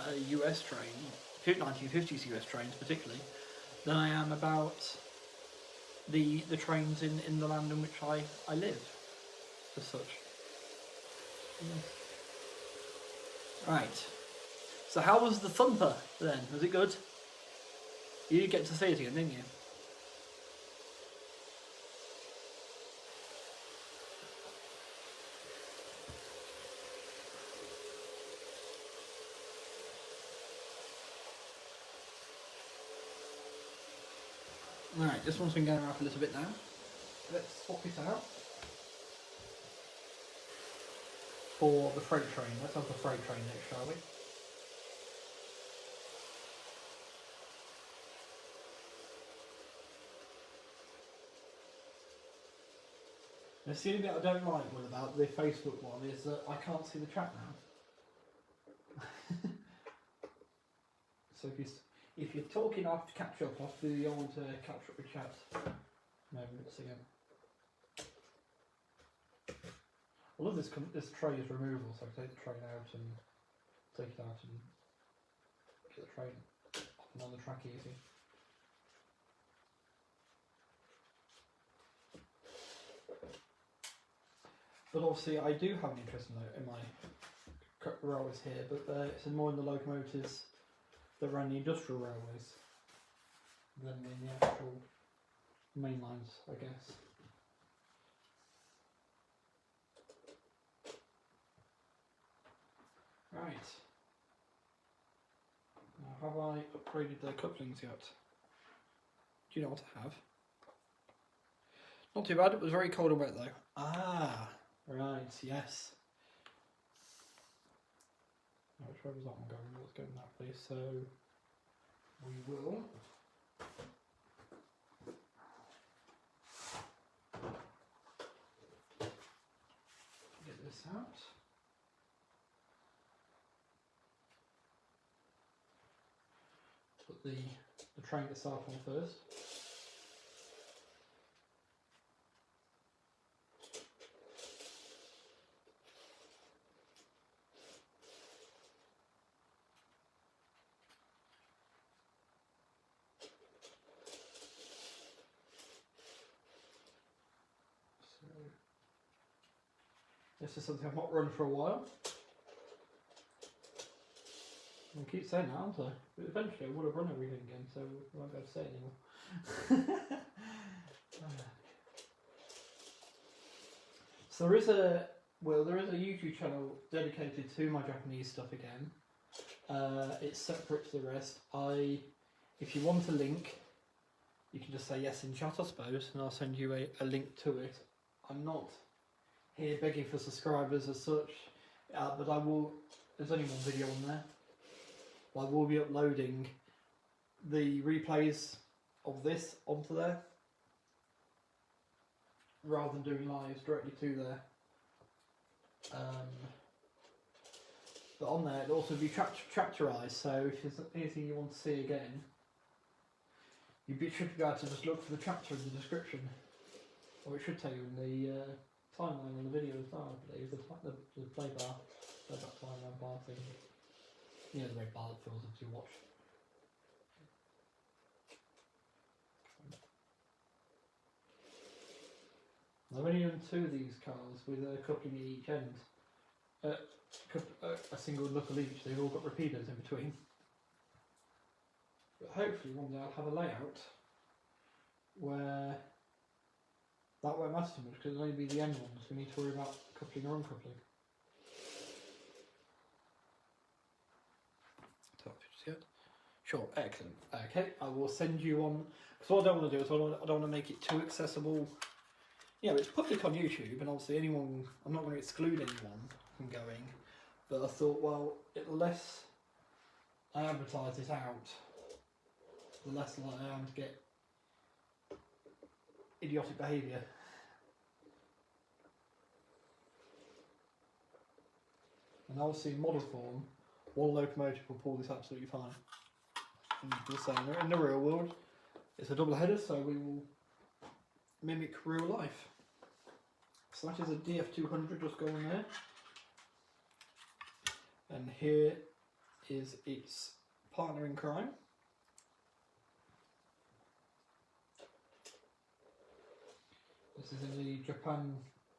a US train, 1950s US trains particularly, than I am about the trains in the land in which I live, as such. Yes. Right. So how was the Thumper then? Was it good? You did get to see it again, didn't you? Right, this one's been going around a little bit now. Let's swap it out for the freight train. Let's have the freight train next, shall we? Now, the only bit I don't like one about the Facebook one is that I can't see the chat now. So if you're talking, I have to catch up. I have to do the old catch up with chat moments again. I love this tray's removal, so I can take the train out and take it out and get the train up and on the track easy. But obviously I do have an interest in my railways here, but it's more in the locomotives that ran the industrial railways than in the actual main lines, I guess. Right. Now, have I upgraded the couplings yet? Do you know what I have? Not too bad, it was very cold and wet though. Ah, right, yes. Now, which way was that one going? Let's go in that place. So, we will get this out. Put the train itself on first. This is something I've not run for a while. I keep saying that, aren't I? But eventually I would have run everything again, so I won't be able to say it anymore. So there is a YouTube channel dedicated to my Japanese stuff again. It's separate to the rest. If you want a link, you can just say yes in chat, I suppose, and I'll send you a link to it. I'm not here begging for subscribers as such, but I will. There's only one video on there. I will be uploading the replays of this onto there, rather than doing lives directly to there. But on there it'll also be tractorised, so if there's anything you want to see again, should be able to just look for the tractor in the description. Or it should tell you in the timeline on the video as well, I believe, the play bar, playback timeline bar thing. You know, the red bar that fills into your watch. I've only done 2 of these cars with a coupling at each end. A single knuckle each, they've all got repeaters in between. But hopefully one day I'll have a layout where that won't matter too much, because it'll only be the end ones we need to worry about coupling or uncoupling. Sure, excellent. Okay, I will send you on, because what I don't want to do is I don't want to make it too accessible. You know, it's public on YouTube, and obviously anyone, I'm not going to exclude anyone from going, but I thought, well, the less I advertise it out, the less likely I am to get idiotic behaviour. And obviously in model form, one locomotive will pull this absolutely fine. And the same in the real world, it's a double header, so we will mimic real life. So that is a DF200 just going there. And here is its partner in crime. This is in the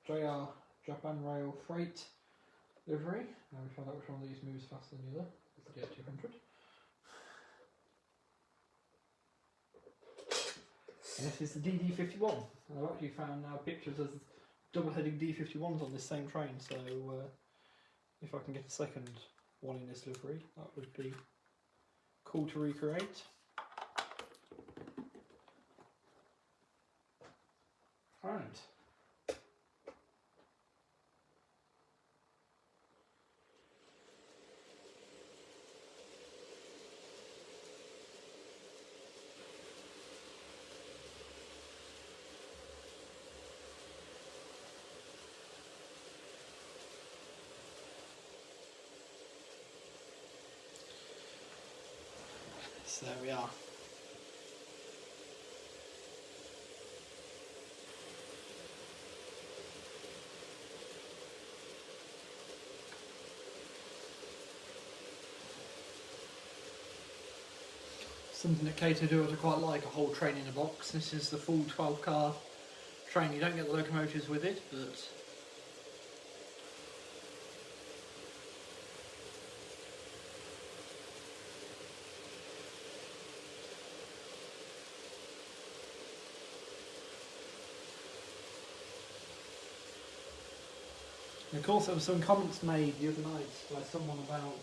JR Japan Rail Freight livery. Now we find out which one of these moves faster than the other. It's the DF200. And this is the DD51. And I've actually found now pictures of double-heading D51s on this same train, so if I can get a second one in this livery, that would be cool to recreate. Right. So there we are. Something that Kato do I quite like, a whole train in a box. This is the full 12 car train. You don't get the locomotives with it, but and of course there were some comments made the other night by someone about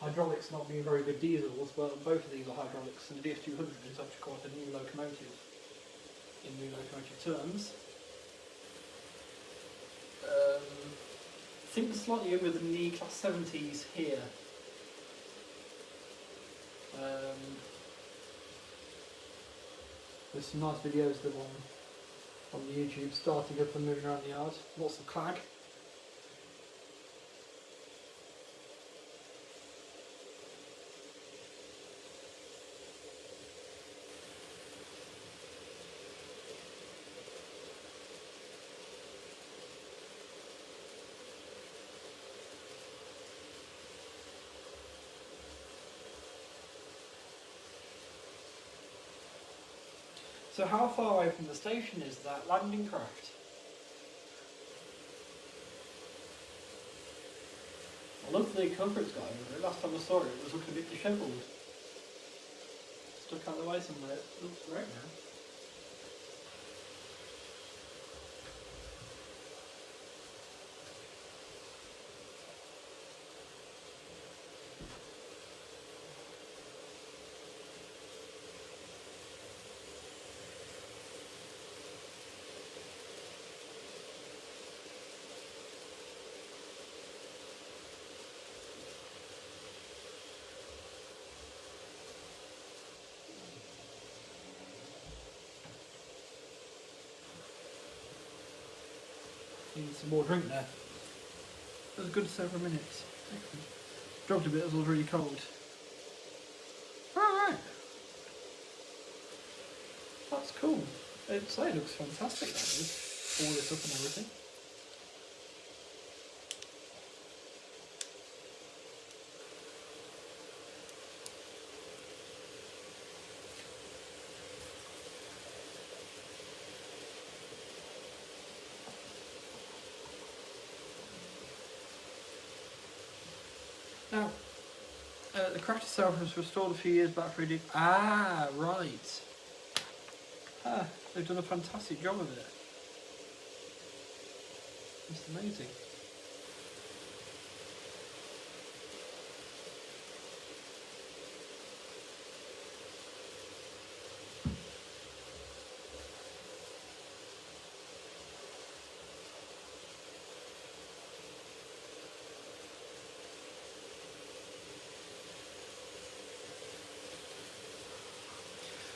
hydraulics not being very good diesels. Well, both of these are hydraulics, and the DF200 is actually quite a new locomotive in new locomotive terms. I think slightly younger than the Class 70s here. There's some nice videos of them on YouTube starting up and moving around the yard. Lots of clag. So how far away from the station is that landing craft? I love the cover it's got over it. Last time I saw it, it was looking a bit dishevelled. Stuck out of the way somewhere. It looks great now. Need some more drink there. It was a good several minutes. Dropped a bit as it was really cold. Alright. That's cool. It looks fantastic, that is. All this up and everything. Now, the craft itself was restored a few years back for a Ah, right. Ah, they've done a fantastic job of it. It's amazing.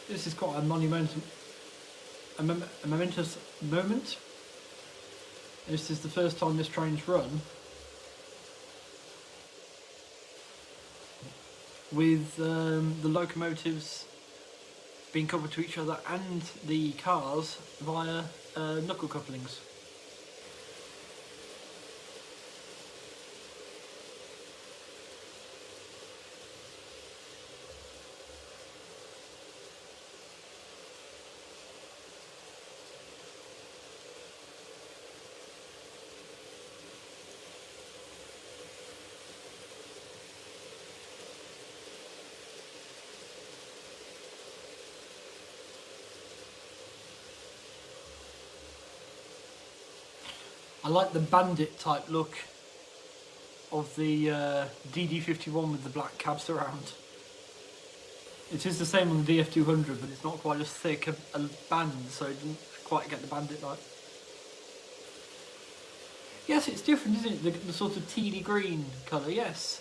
This is quite a monumental, a momentous moment. This is the first time this train's run with the locomotives being coupled to each other and the cars via knuckle couplings. I like the bandit type look of the DD51 with the black cab surround. It is the same on the DF200, but it's not quite as thick a band, so it didn't quite get the bandit light. Yes, it's different, isn't it? The sort of tealy green colour, yes.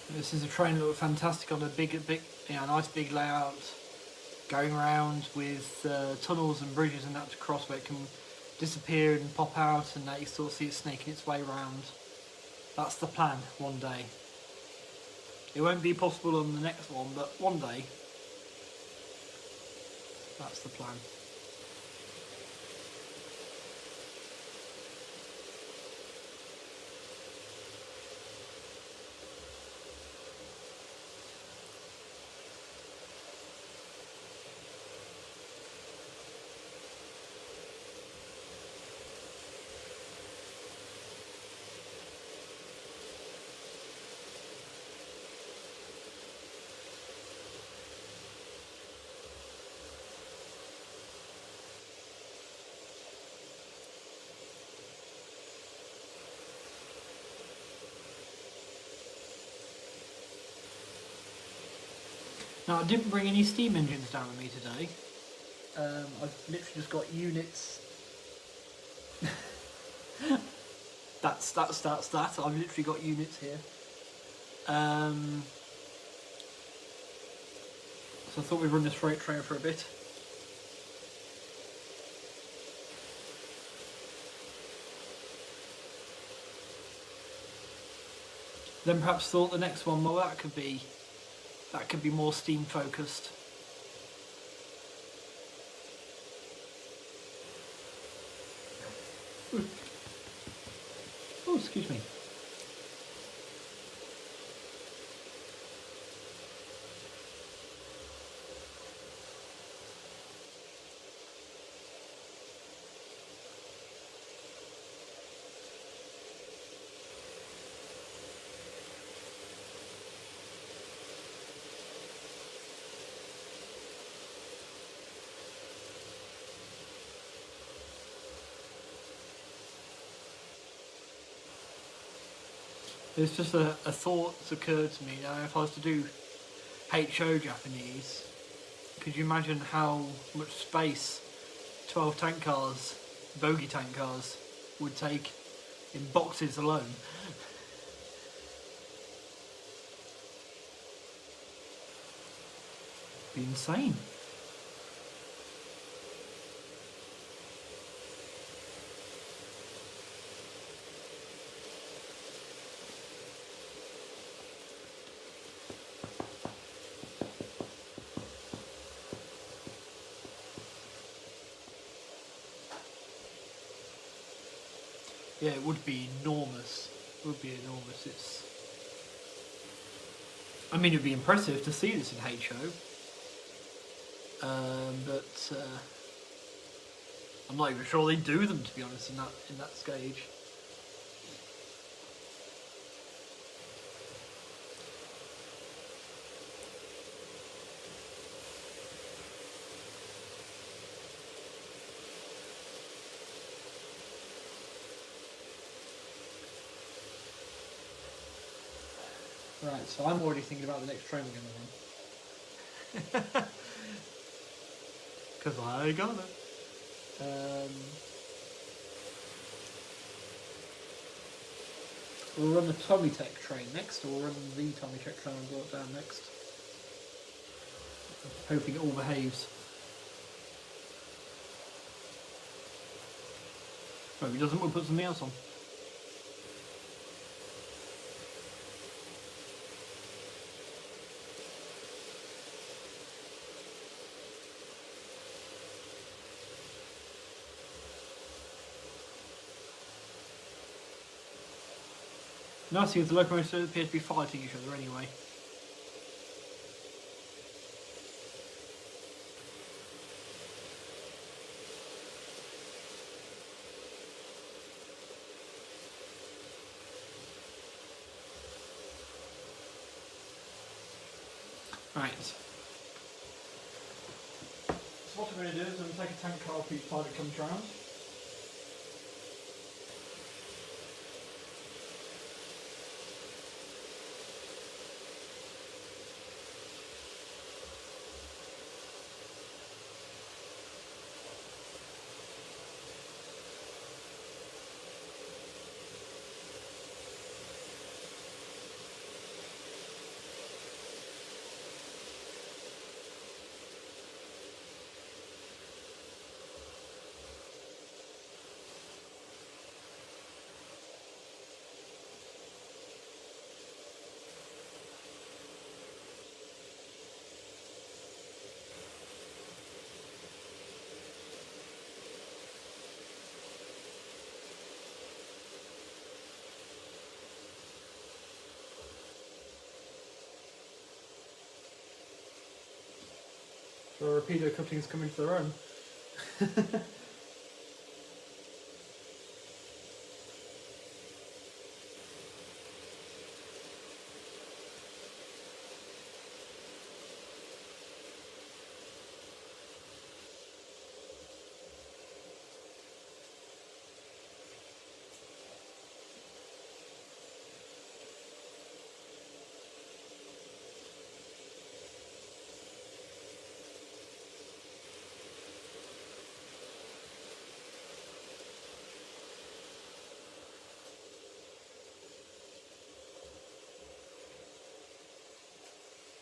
This is a train that looked fantastic on a nice big layout, going around with tunnels and bridges and that to cross where it can disappear and pop out, and that you still see it snaking its way around. That's the plan, one day. It won't be possible on the next one, but one day, that's the plan. Now, I didn't bring any steam engines down with me today. I've literally just got units. that's that. I've literally got units here. So I thought we'd run this freight train for a bit. Then perhaps thought the next one, well, that could be more steam focused. Oh, excuse me. It's just a thought that's occurred to me now. If I was to do HO Japanese, could you imagine how much space 12 tank cars, bogey tank cars, would take in boxes alone? Be insane. Yeah, it would be enormous. It would be enormous. I mean, it would be impressive to see this in HO. But I'm not even sure they do them, to be honest, in that stage. Right, so I'm already thinking about the next train we're going to run. Because I got it. We'll run the Tommy Tech train next, or we'll run the Tommy Tech train and brought down next. Hoping it all behaves. Well, if it doesn't, we'll put something else on. Nice thing is the locomotives appear to be fighting each other anyway. Right. So what I'm going to do is I'm going to take a tank car off each side it comes round. So Rapido cuttings coming to their own.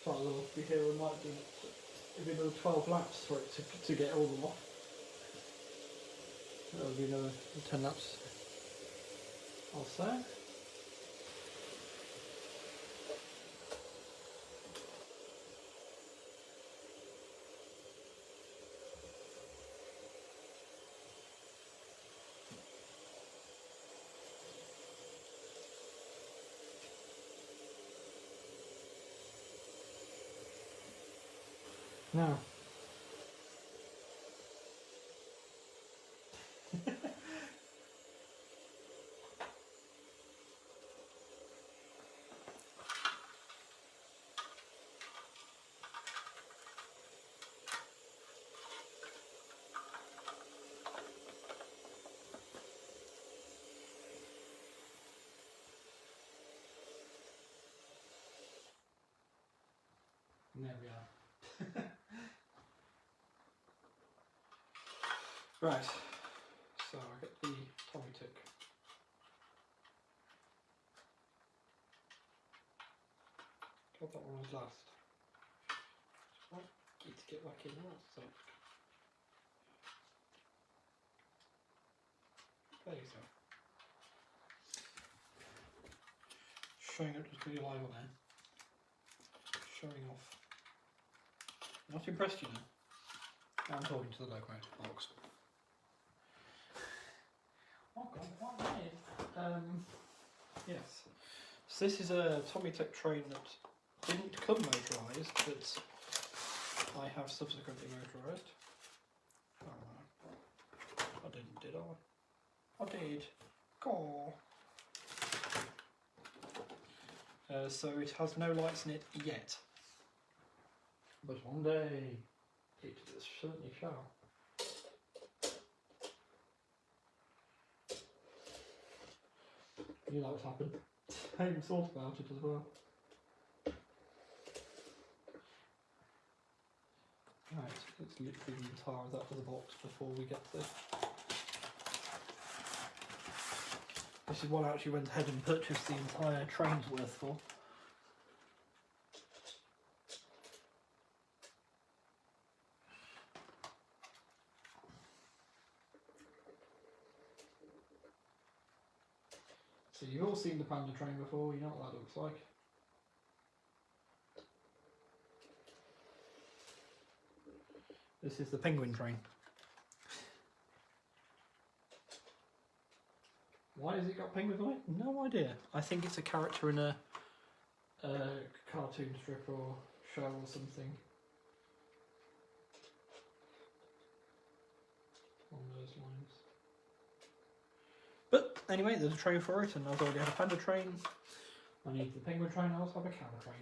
So I'll be here, it might be another 12 laps for it to get all them off. That'll be another 10 laps, I'll say. Now, And there we are. Right, so I get the Tommy Tick. God, that one was last. Right, need to get back in now, so. There you go. Showing up to be live on there. Showing off. Not impressed, you know. I'm talking to the logo box. Oh God, what made? Yes. So this is a Tommy Tech train that didn't come motorised, but I have subsequently motorised. Oh, I didn't, did I? I did. Go. So it has no lights in it yet. But one day it certainly shall. You know what's happened. I even thought about it as well. Right, let's literally the entire of that for the box before we get there. This is what I actually went ahead and purchased the entire train's worth for. So you've all seen the Panda train before, you know what that looks like. This is the Penguin train. Why has it got penguins on it? No idea. I think it's a character in a cartoon strip or show or something. On those lines. But anyway, there's a train for it, and I've already had a Panda train. I need the Penguin train, I also have a Camel train.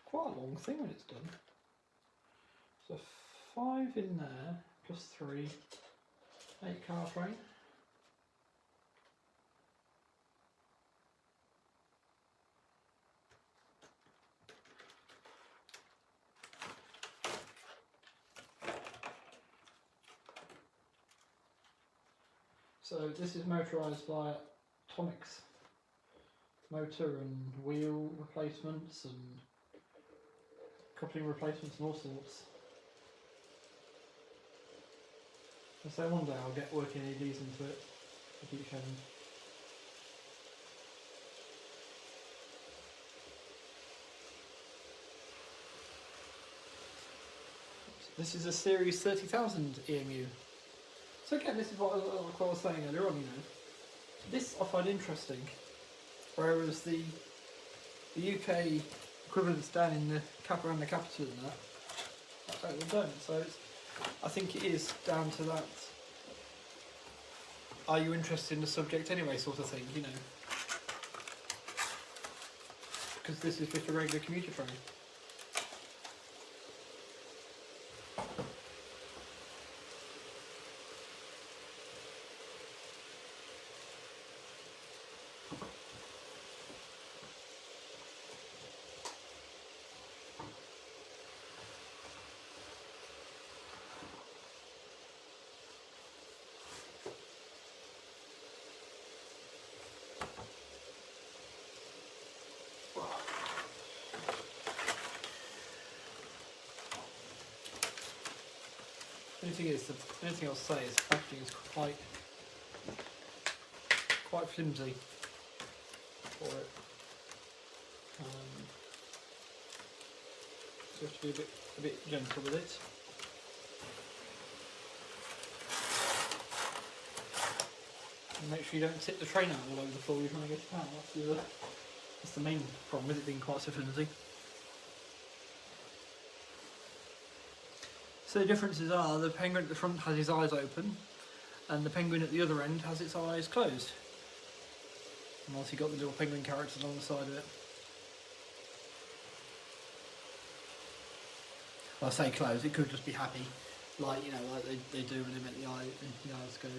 Quite a long thing when it's done. So 5 in there, plus 3, 8 car train. So this is motorised by Atomics motor and wheel replacements and coupling replacements and all sorts. So one day I'll get working LEDs into it at each end. This is a Series 30,000 EMU. So again, this is what I was saying earlier on, you know. This I find interesting, whereas the UK equivalents down in the around the capital and that don't. So I think it is down to that. Are you interested in the subject anyway, sort of thing, you know? Because this is just a regular commuter train. The only thing I'll say is the packaging is quite flimsy for it. So you have to be a bit gentle with it. And make sure you don't tip the train out all over the floor you're trying to get it out. That's the main problem with it being quite so flimsy. So the differences are the Penguin at the front has his eyes open and the Penguin at the other end has its eyes closed. And also you've got the little penguin characters along the side of it. Well, I say closed, it could just be happy. like like they do when they make the eyes go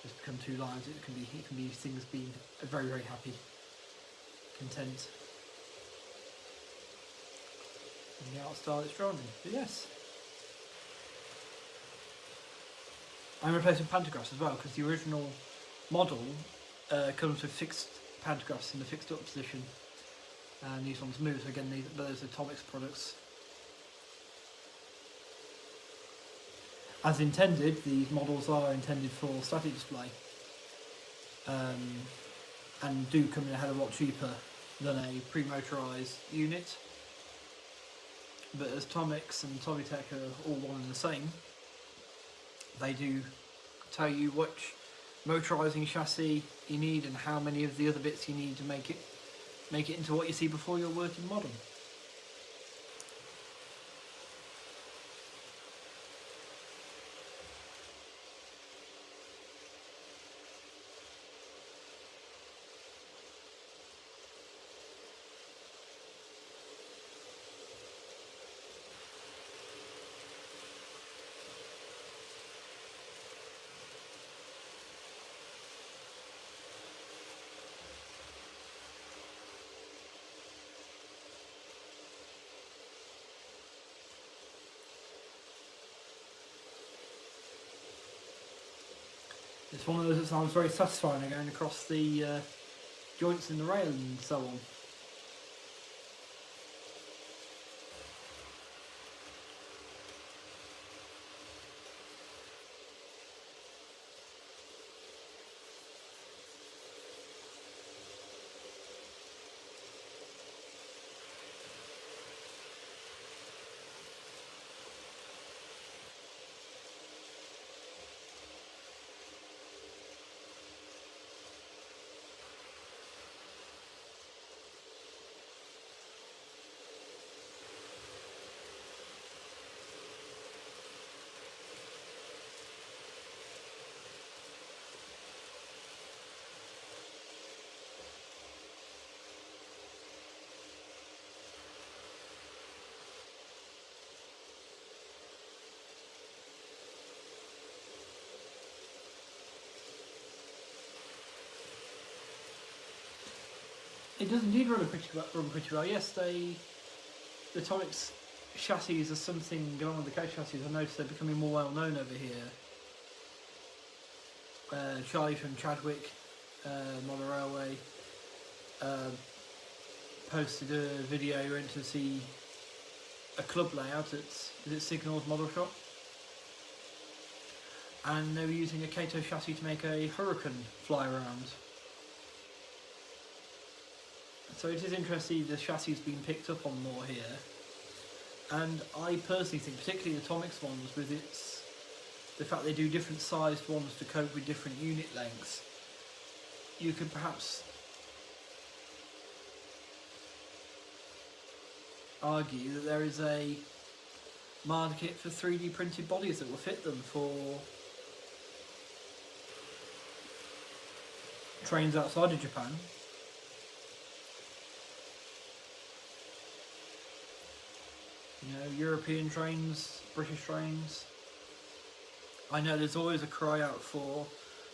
just become two lines. It can be things being very very happy, content, and the art style it's drawn in. But yes, I'm replacing pantographs as well because the original model comes with fixed pantographs in the fixed up position, and these ones move. So again, those are Atomics products. As intended, these models are intended for static display, and do come in a hell of a lot cheaper than a pre-motorised unit. But as Atomics and Tomitech are all one and the same, they do tell you which motorising chassis you need and how many of the other bits you need to make it into what you see before your working model. It's one of those that sounds very satisfying going across the joints in the rail and so on. It does indeed run pretty well. Yes, the Atomics chassis are something along with the K chassis. I noticed they're becoming more well known over here. Charlie from Chadwick Model Railway posted a video. He went to see a club layout at Signal's Model Shop, and they were using a Kato chassis to make a Hurricane fly around. So it is interesting the chassis has been picked up on more here, and I personally think, particularly the Atomics ones, with the fact they do different sized ones to cope with different unit lengths, you could perhaps argue that there is a market for 3D printed bodies that will fit them for trains outside of Japan. European trains, British trains. I know there's always a cry out for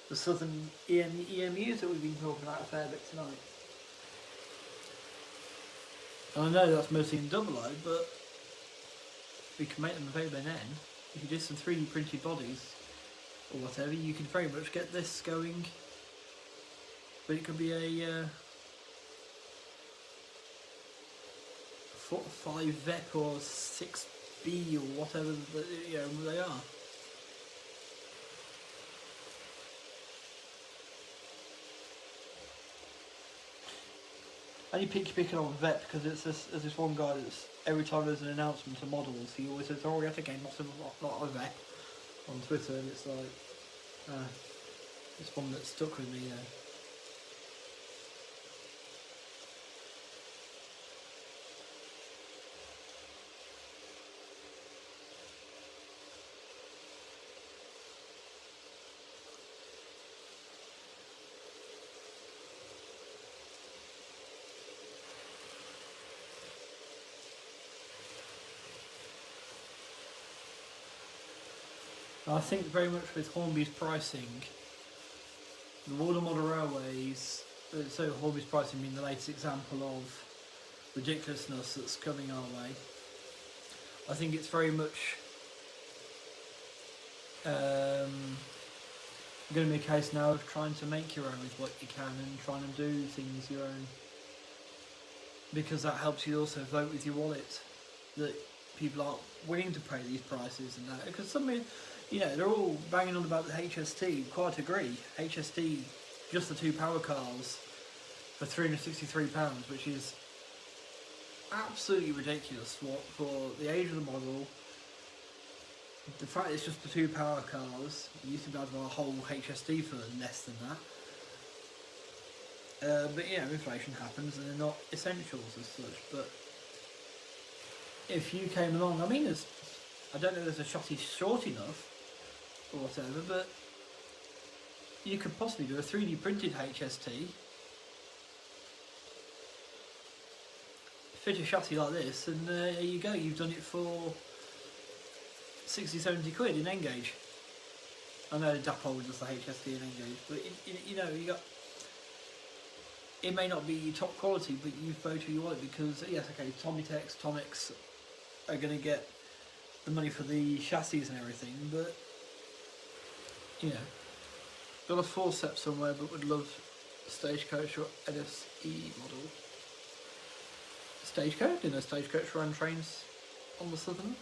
the southern EMUs that we've been talking about a fair bit tonight. And I know that's mostly in double O, but we can make them available in N. If you do some 3D printed bodies or whatever, you can very much get this going. But it could be a 5 VEP or 6B or whatever they are. And you pick on VEP because there's this one guy that's every time there's an announcement of models, he always says, "Oh, yet again, not a VEP" on Twitter, and it's like it's one that stuck with me. I think very much with Hornby's pricing, the Walden Model Railways, so Hornby's pricing being the latest example of ridiculousness that's coming our way. I think it's very much going to be a case now of trying to make your own with what you can and trying to do things your own, because that helps you also vote with your wallet, that people aren't willing to pay these prices and that, because some, you know, they're all banging on about the HST. Quite agree. HST, just the two power cars for £363, which is absolutely ridiculous for the age of the model. The fact it's just the two power cars, you used to be able to buy a whole HST for less than that. But you know, inflation happens and they're not essentials as such. But if you came along, I mean, I don't know if there's a chassis short enough or whatever, but you could possibly do a 3D printed HST, fit a chassis like this, and there you go, you've done it for 60-70 quid in Engage. I know Dapol does the HST in Engage, but you know, you got, it may not be top quality, but you vote who you want it, because yes, okay, Tomics are going to get the money for the chassis and everything, but you know, got a forceps somewhere, but would love Stagecoach or NSE model. Stagecoach? Didn't know Stagecoach run trains on the Southern.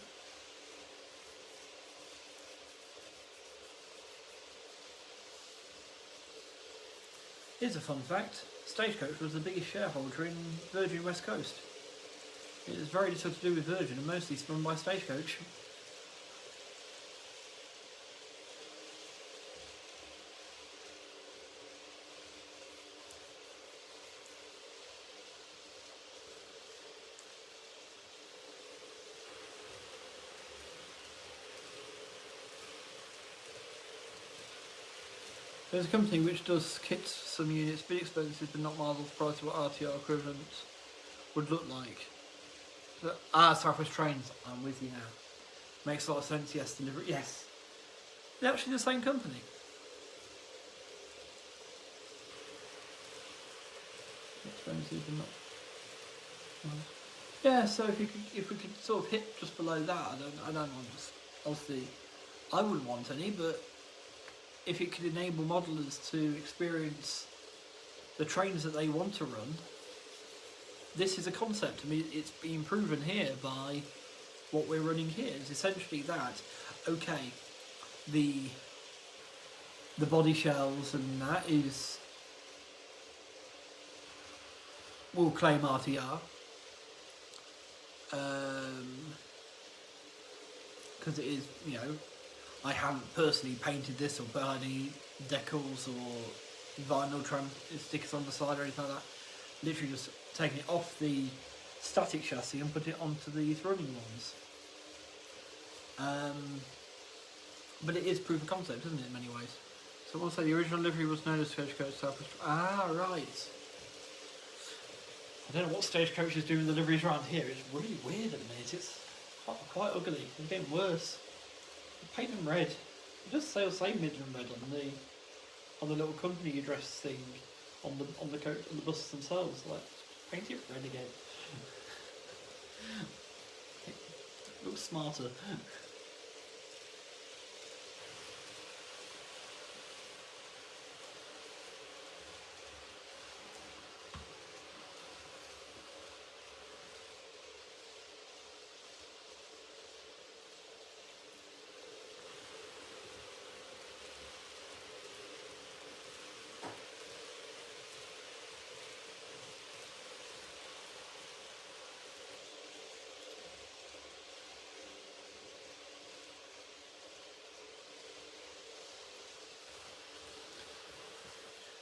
Here's a fun fact: Stagecoach was the biggest shareholder in Virgin West Coast. It has very little to do with Virgin and mostly run by Stagecoach. There's a company which does kit some units, bit expensive but not miles off the price of what RTR equivalent would look like. Southwest Trains, I'm with you now. Makes a lot of sense, yes, delivery, yes. They're actually the same company. Expensive but not. Yeah, so if we could sort of hit just below that, I don't want, obviously, I wouldn't want any, but if it could enable modelers to experience the trains that they want to run, this is a concept. I mean, it's being proven here by what we're running here. It's essentially that, okay, the body shells and that will claim RTR. Because it is, you know, I haven't personally painted this or put any decals or vinyl trim stickers on the side or anything like that. Literally just taking it off the static chassis and put it onto these running ones. But it is proof of concept, isn't it, in many ways? So we'll say the original livery was known as Stagecoach Southwest. Ah, right. I don't know what Stagecoach is doing with the liveries around here. It's really weird at the minute. It's quite ugly. It's getting worse. Paint them red. It does say Midland red on the little company address thing on the coach on the buses themselves. Like, paint it red again. It looks smarter.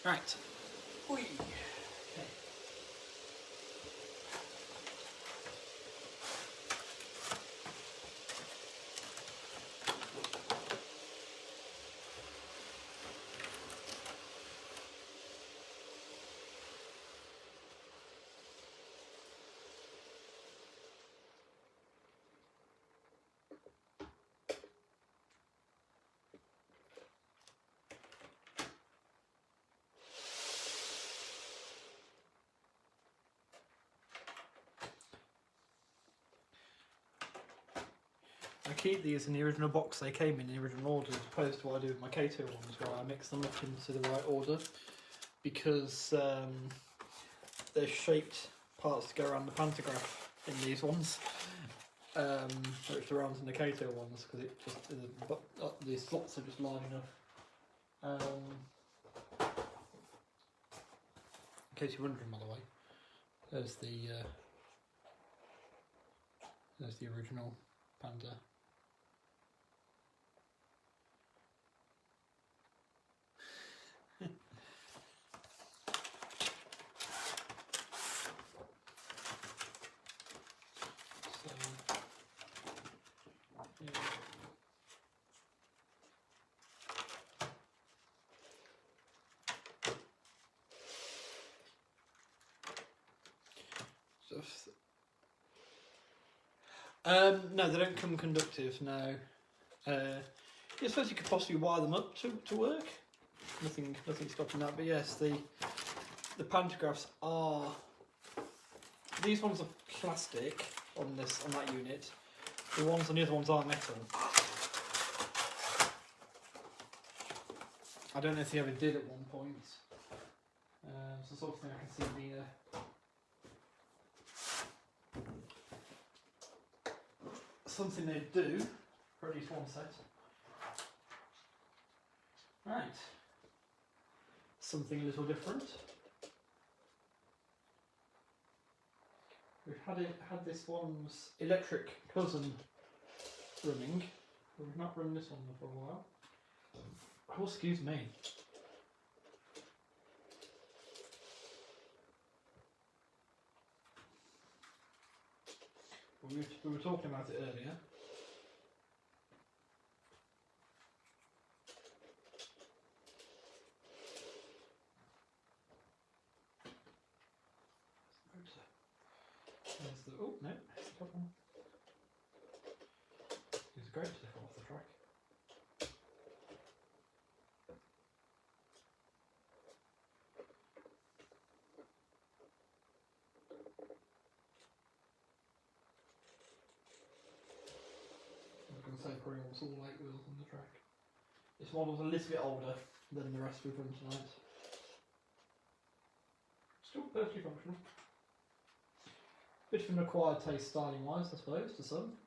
Right. Oi. Okay. keep these in the original box they came in the original order, as opposed to what I do with my K2 ones, where I mix them up into the right order, because they're shaped parts to go around the pantograph in these ones, which there aren't in the K2 ones, because it just the slots are just large enough. In case you're wondering, by the way, there's the original Panda. No, they don't come conductive, no. I suppose you could possibly wire them up to work. Nothing stopping that, but yes, the pantographs are... These ones are plastic on that unit. The ones on the other ones are metal. I don't know if they ever did at one point. So sort of thing I can see the... something they do for at least one set. Right. Something a little different. We've had this one's electric cousin running, but we've not run this one for a while. Oh, excuse me. We were talking about it earlier. There's the, oh no, there's the top one. It's great to fall off the track. I can say probably almost all 8 wheels on the track. This model's a little bit older than the rest we've run tonight. Still perfectly functional. Bit of an acquired taste styling wise, I suppose, to some.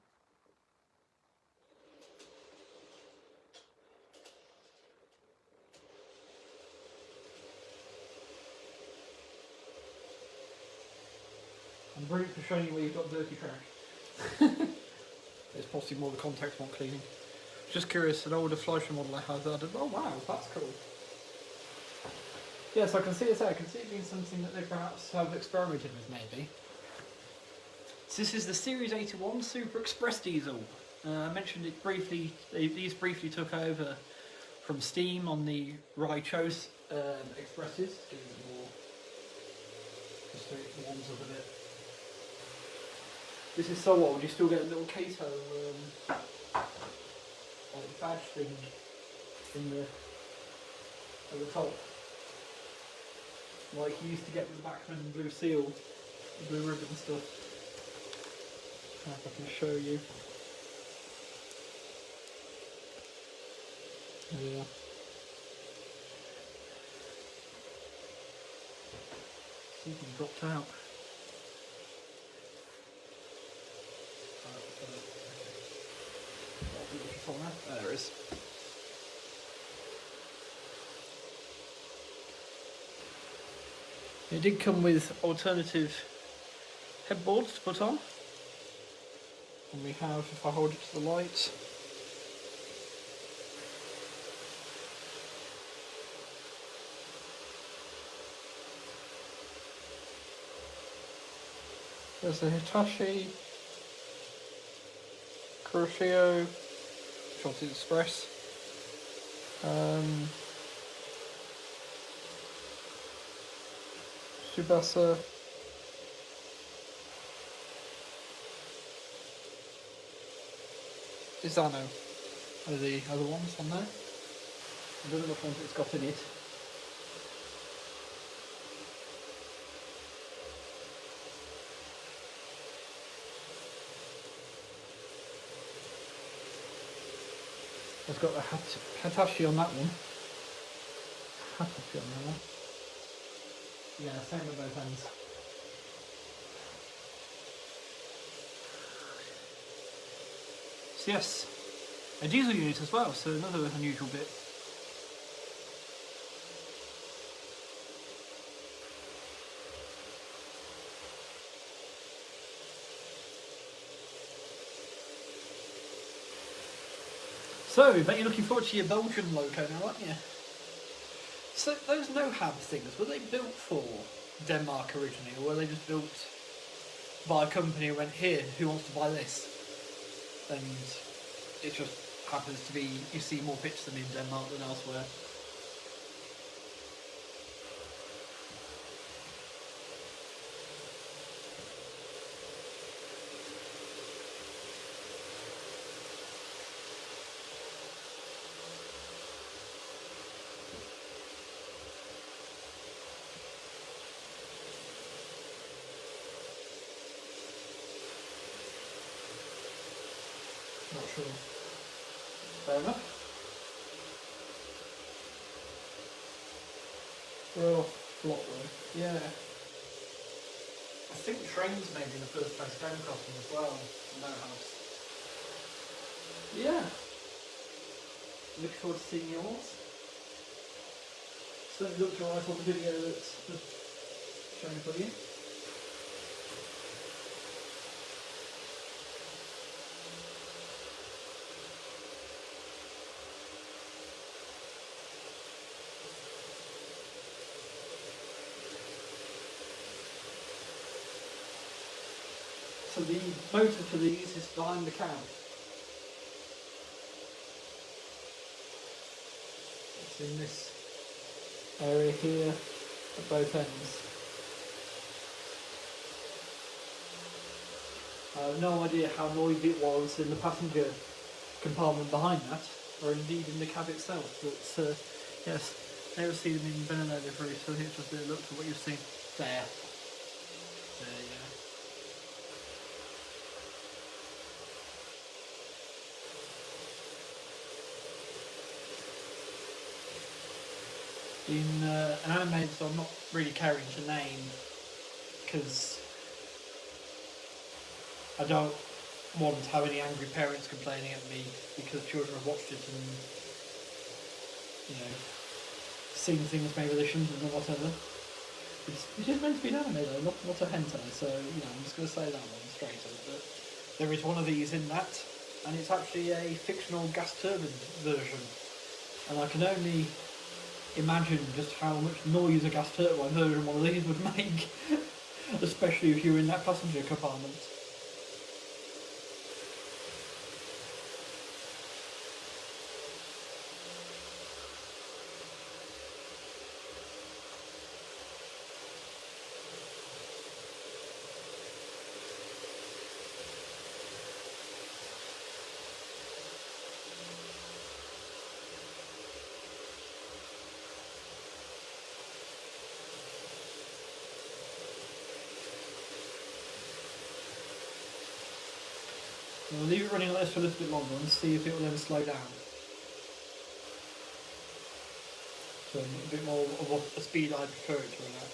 I'm brilliant for showing you where you've got dirty track. It's possibly more the contacts want cleaning. Just curious, an older Fleischer model I had, oh wow, that's cool. Yes, I can see I can see it being something that they perhaps have experimented with, maybe. So this is the Series 81 Super Express Diesel. I mentioned it briefly, these briefly took over from Steam on the Raichos Expresses, just to the ones up a bit. This is so old, you still get a little Kato badge thing at the top. Like you used to get with the Bachmann Blue Seal, the blue ribbon and stuff. If I can show you. Yeah. Something dropped out. There it is. It did come with alternative headboards to put on. And we have, if I hold it to the light, there's the Hitachi Kuroshio Shorty Express. Tsubasa Isano are the other ones on there. I don't know what ones it's got in it. I've got the Hitachi on that one. Hitachi on that one. Yeah, same at both ends. So yes, a diesel unit as well, so another unusual bit. So, bet you're looking forward to your Belgian loco now, aren't you? So, those no-hab things, were they built for Denmark originally, or were they just built by a company who went, here, who wants to buy this? And it just happens to be, you see more pitch than in Denmark than elsewhere. Not sure. Fair enough. Well, block room. Yeah. I think trains maybe in the first place came across them as well. No house. Yeah. Looking forward to seeing yours. So it looked alright on the video that's showing for you. So the motor for these is behind the cab. It's in this area here at both ends. I have no idea how noisy it was in the passenger compartment behind that, or indeed in the cab itself, but yes, never see them in Benelux livery, so I think it's just a look at what you've seen there. There, yeah. In an anime that I'm not really caring to name because I don't want to have any angry parents complaining at me because children have watched it and, you know, seen things maybe they shouldn't have or whatever. It is meant to be an anime though, not a hentai, so, you know, I'm just going to say that one straight up. But there is one of these in that, and it's actually a fictional gas turbine version. And I can only imagine just how much noise a gas turbine version one of these would make, especially if you're in that passenger compartment. We'll leave it running like this for a little bit longer and see if it will then slow down. So a bit more of a speed I prefer it to run at.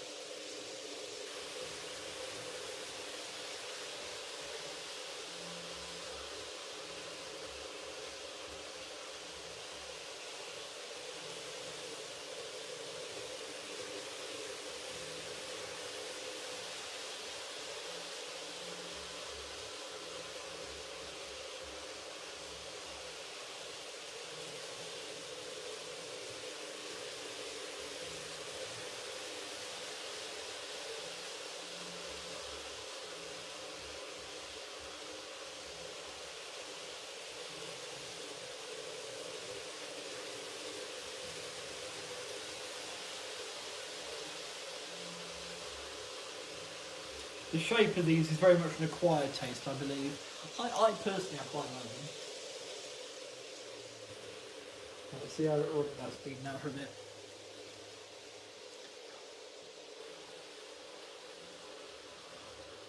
The shape of these is very much an acquired taste, I believe. I personally, I quite like them. Let's see how it runs at that speed now for a bit.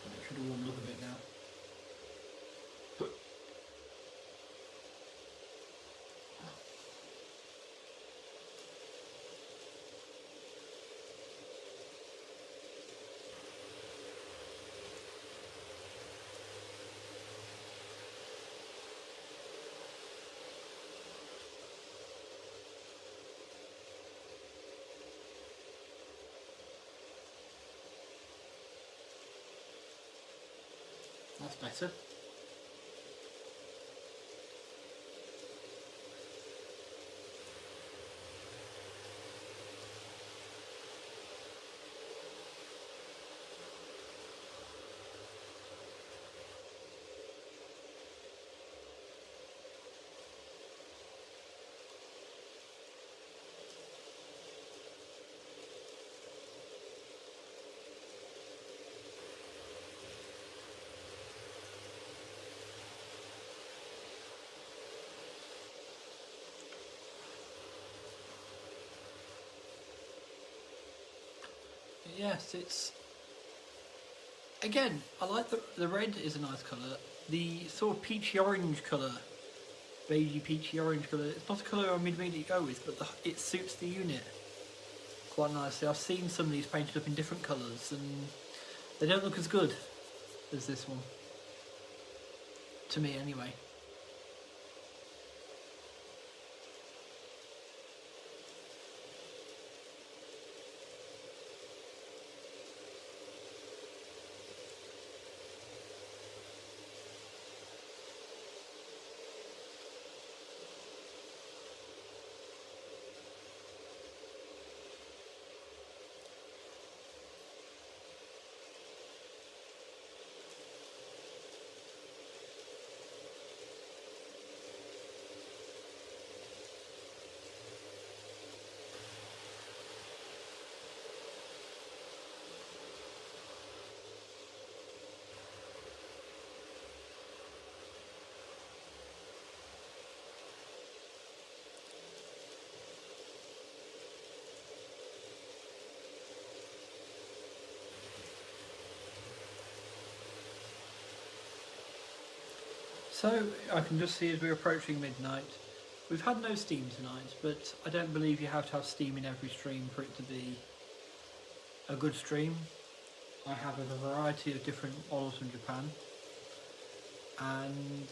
It should have warmed up a bit now. That's better. Yes, it's again. I like the red is a nice colour. The sort of peachy orange colour, beigey peachy orange colour. It's not a colour I would immediately go with, but it suits the unit quite nicely. I've seen some of these painted up in different colours, and they don't look as good as this one. To me, anyway. So I can just see as we're approaching midnight, we've had no Steam tonight, but I don't believe you have to have Steam in every stream for it to be a good stream. I have a variety of different models from Japan, and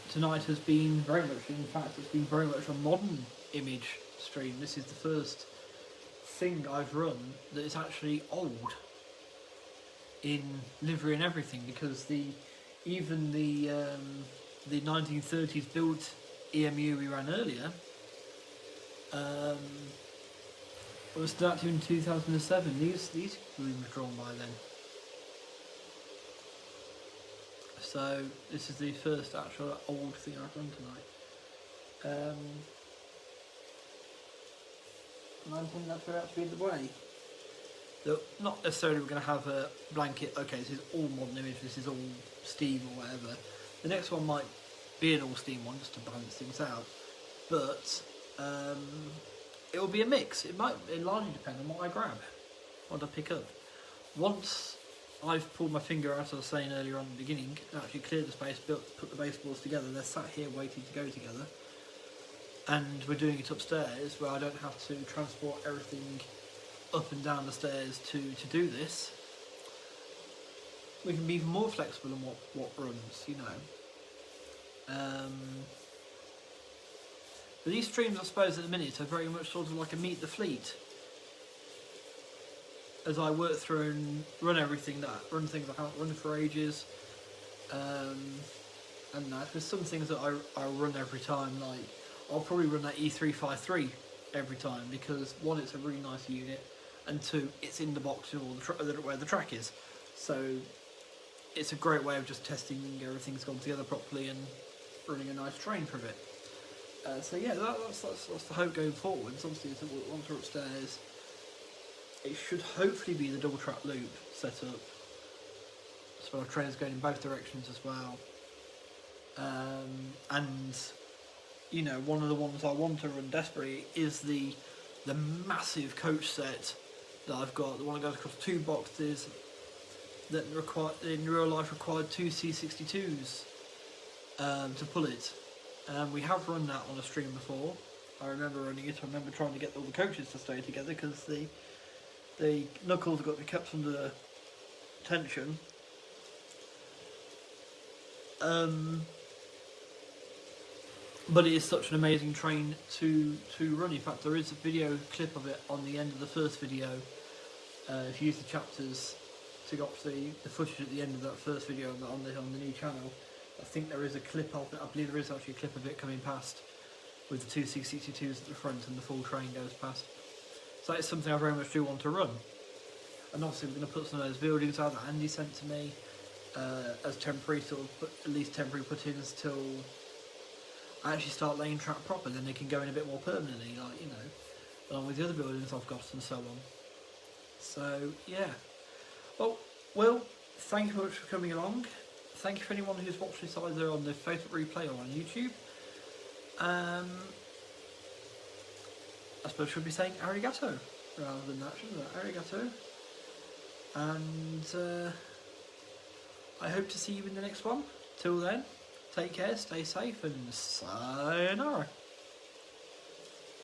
tonight has been very much, in fact it's been very much a modern image stream. This is the first thing I've run that is actually old in livery and everything, because even the 1930s built EMU we ran earlier was started in 2007. These were drawn by then. So this is the first actual old thing I've run tonight. And I think that's about to be the way. Not necessarily we're going to have a blanket, okay, this is all modern image, this is all Steam or whatever. The next one might be an all Steam one just to balance things out, but it will be a mix. It largely depend on what I grab, what I pick up. Once I've pulled my finger out, as I was saying earlier on in the beginning, actually cleared the space, put the baseballs together, they're sat here waiting to go together, and we're doing it upstairs where I don't have to transport everything up and down the stairs to do this. We can be even more flexible in what runs, you know. But these streams, I suppose, at the minute are very much sort of like a meet the fleet. As I work through and run things I haven't run for ages, and that. There's some things that I run every time, like I'll probably run that E353 every time, because one, it's a really nice unit, and two, it's in the box where the track is. So it's a great way of just testing everything's gone together properly and running a nice train for a bit. So yeah, that's the hope going forwards. Obviously, once we're upstairs, it should hopefully be the double track loop set up, so our trains going in both directions as well. And you know, one of the ones I want to run desperately is the massive coach set that I've got. The one that goes across 2 boxes that in real life required 2 C62s to pull it. We have run that on a stream before. I remember running it. I remember trying to get all the coaches to stay together because the knuckles got to be kept under tension. But it is such an amazing train to run. In fact, there is a video clip of it on the end of the first video if you use the chapters to go up to the footage at the end of that first video on the new channel, I think there is a clip of it. I believe there is actually a clip of it coming past with the two C62s at the front and the full train goes past. So that is something I very much do want to run. And obviously we're going to put some of those buildings out that Andy sent to me as temporary, sort of at least temporary put-ins till I actually start laying track proper. Then they can go in a bit more permanently, like, you know, along with the other buildings I've got and so on. So yeah. Well, Will, thank you very much for coming along. Thank you for anyone who's watched this either on the Facebook replay or on YouTube. I suppose I should be saying arigato rather than that, shouldn't I? Arigato. And I hope to see you in the next one. Till then, take care, stay safe, and sayonara.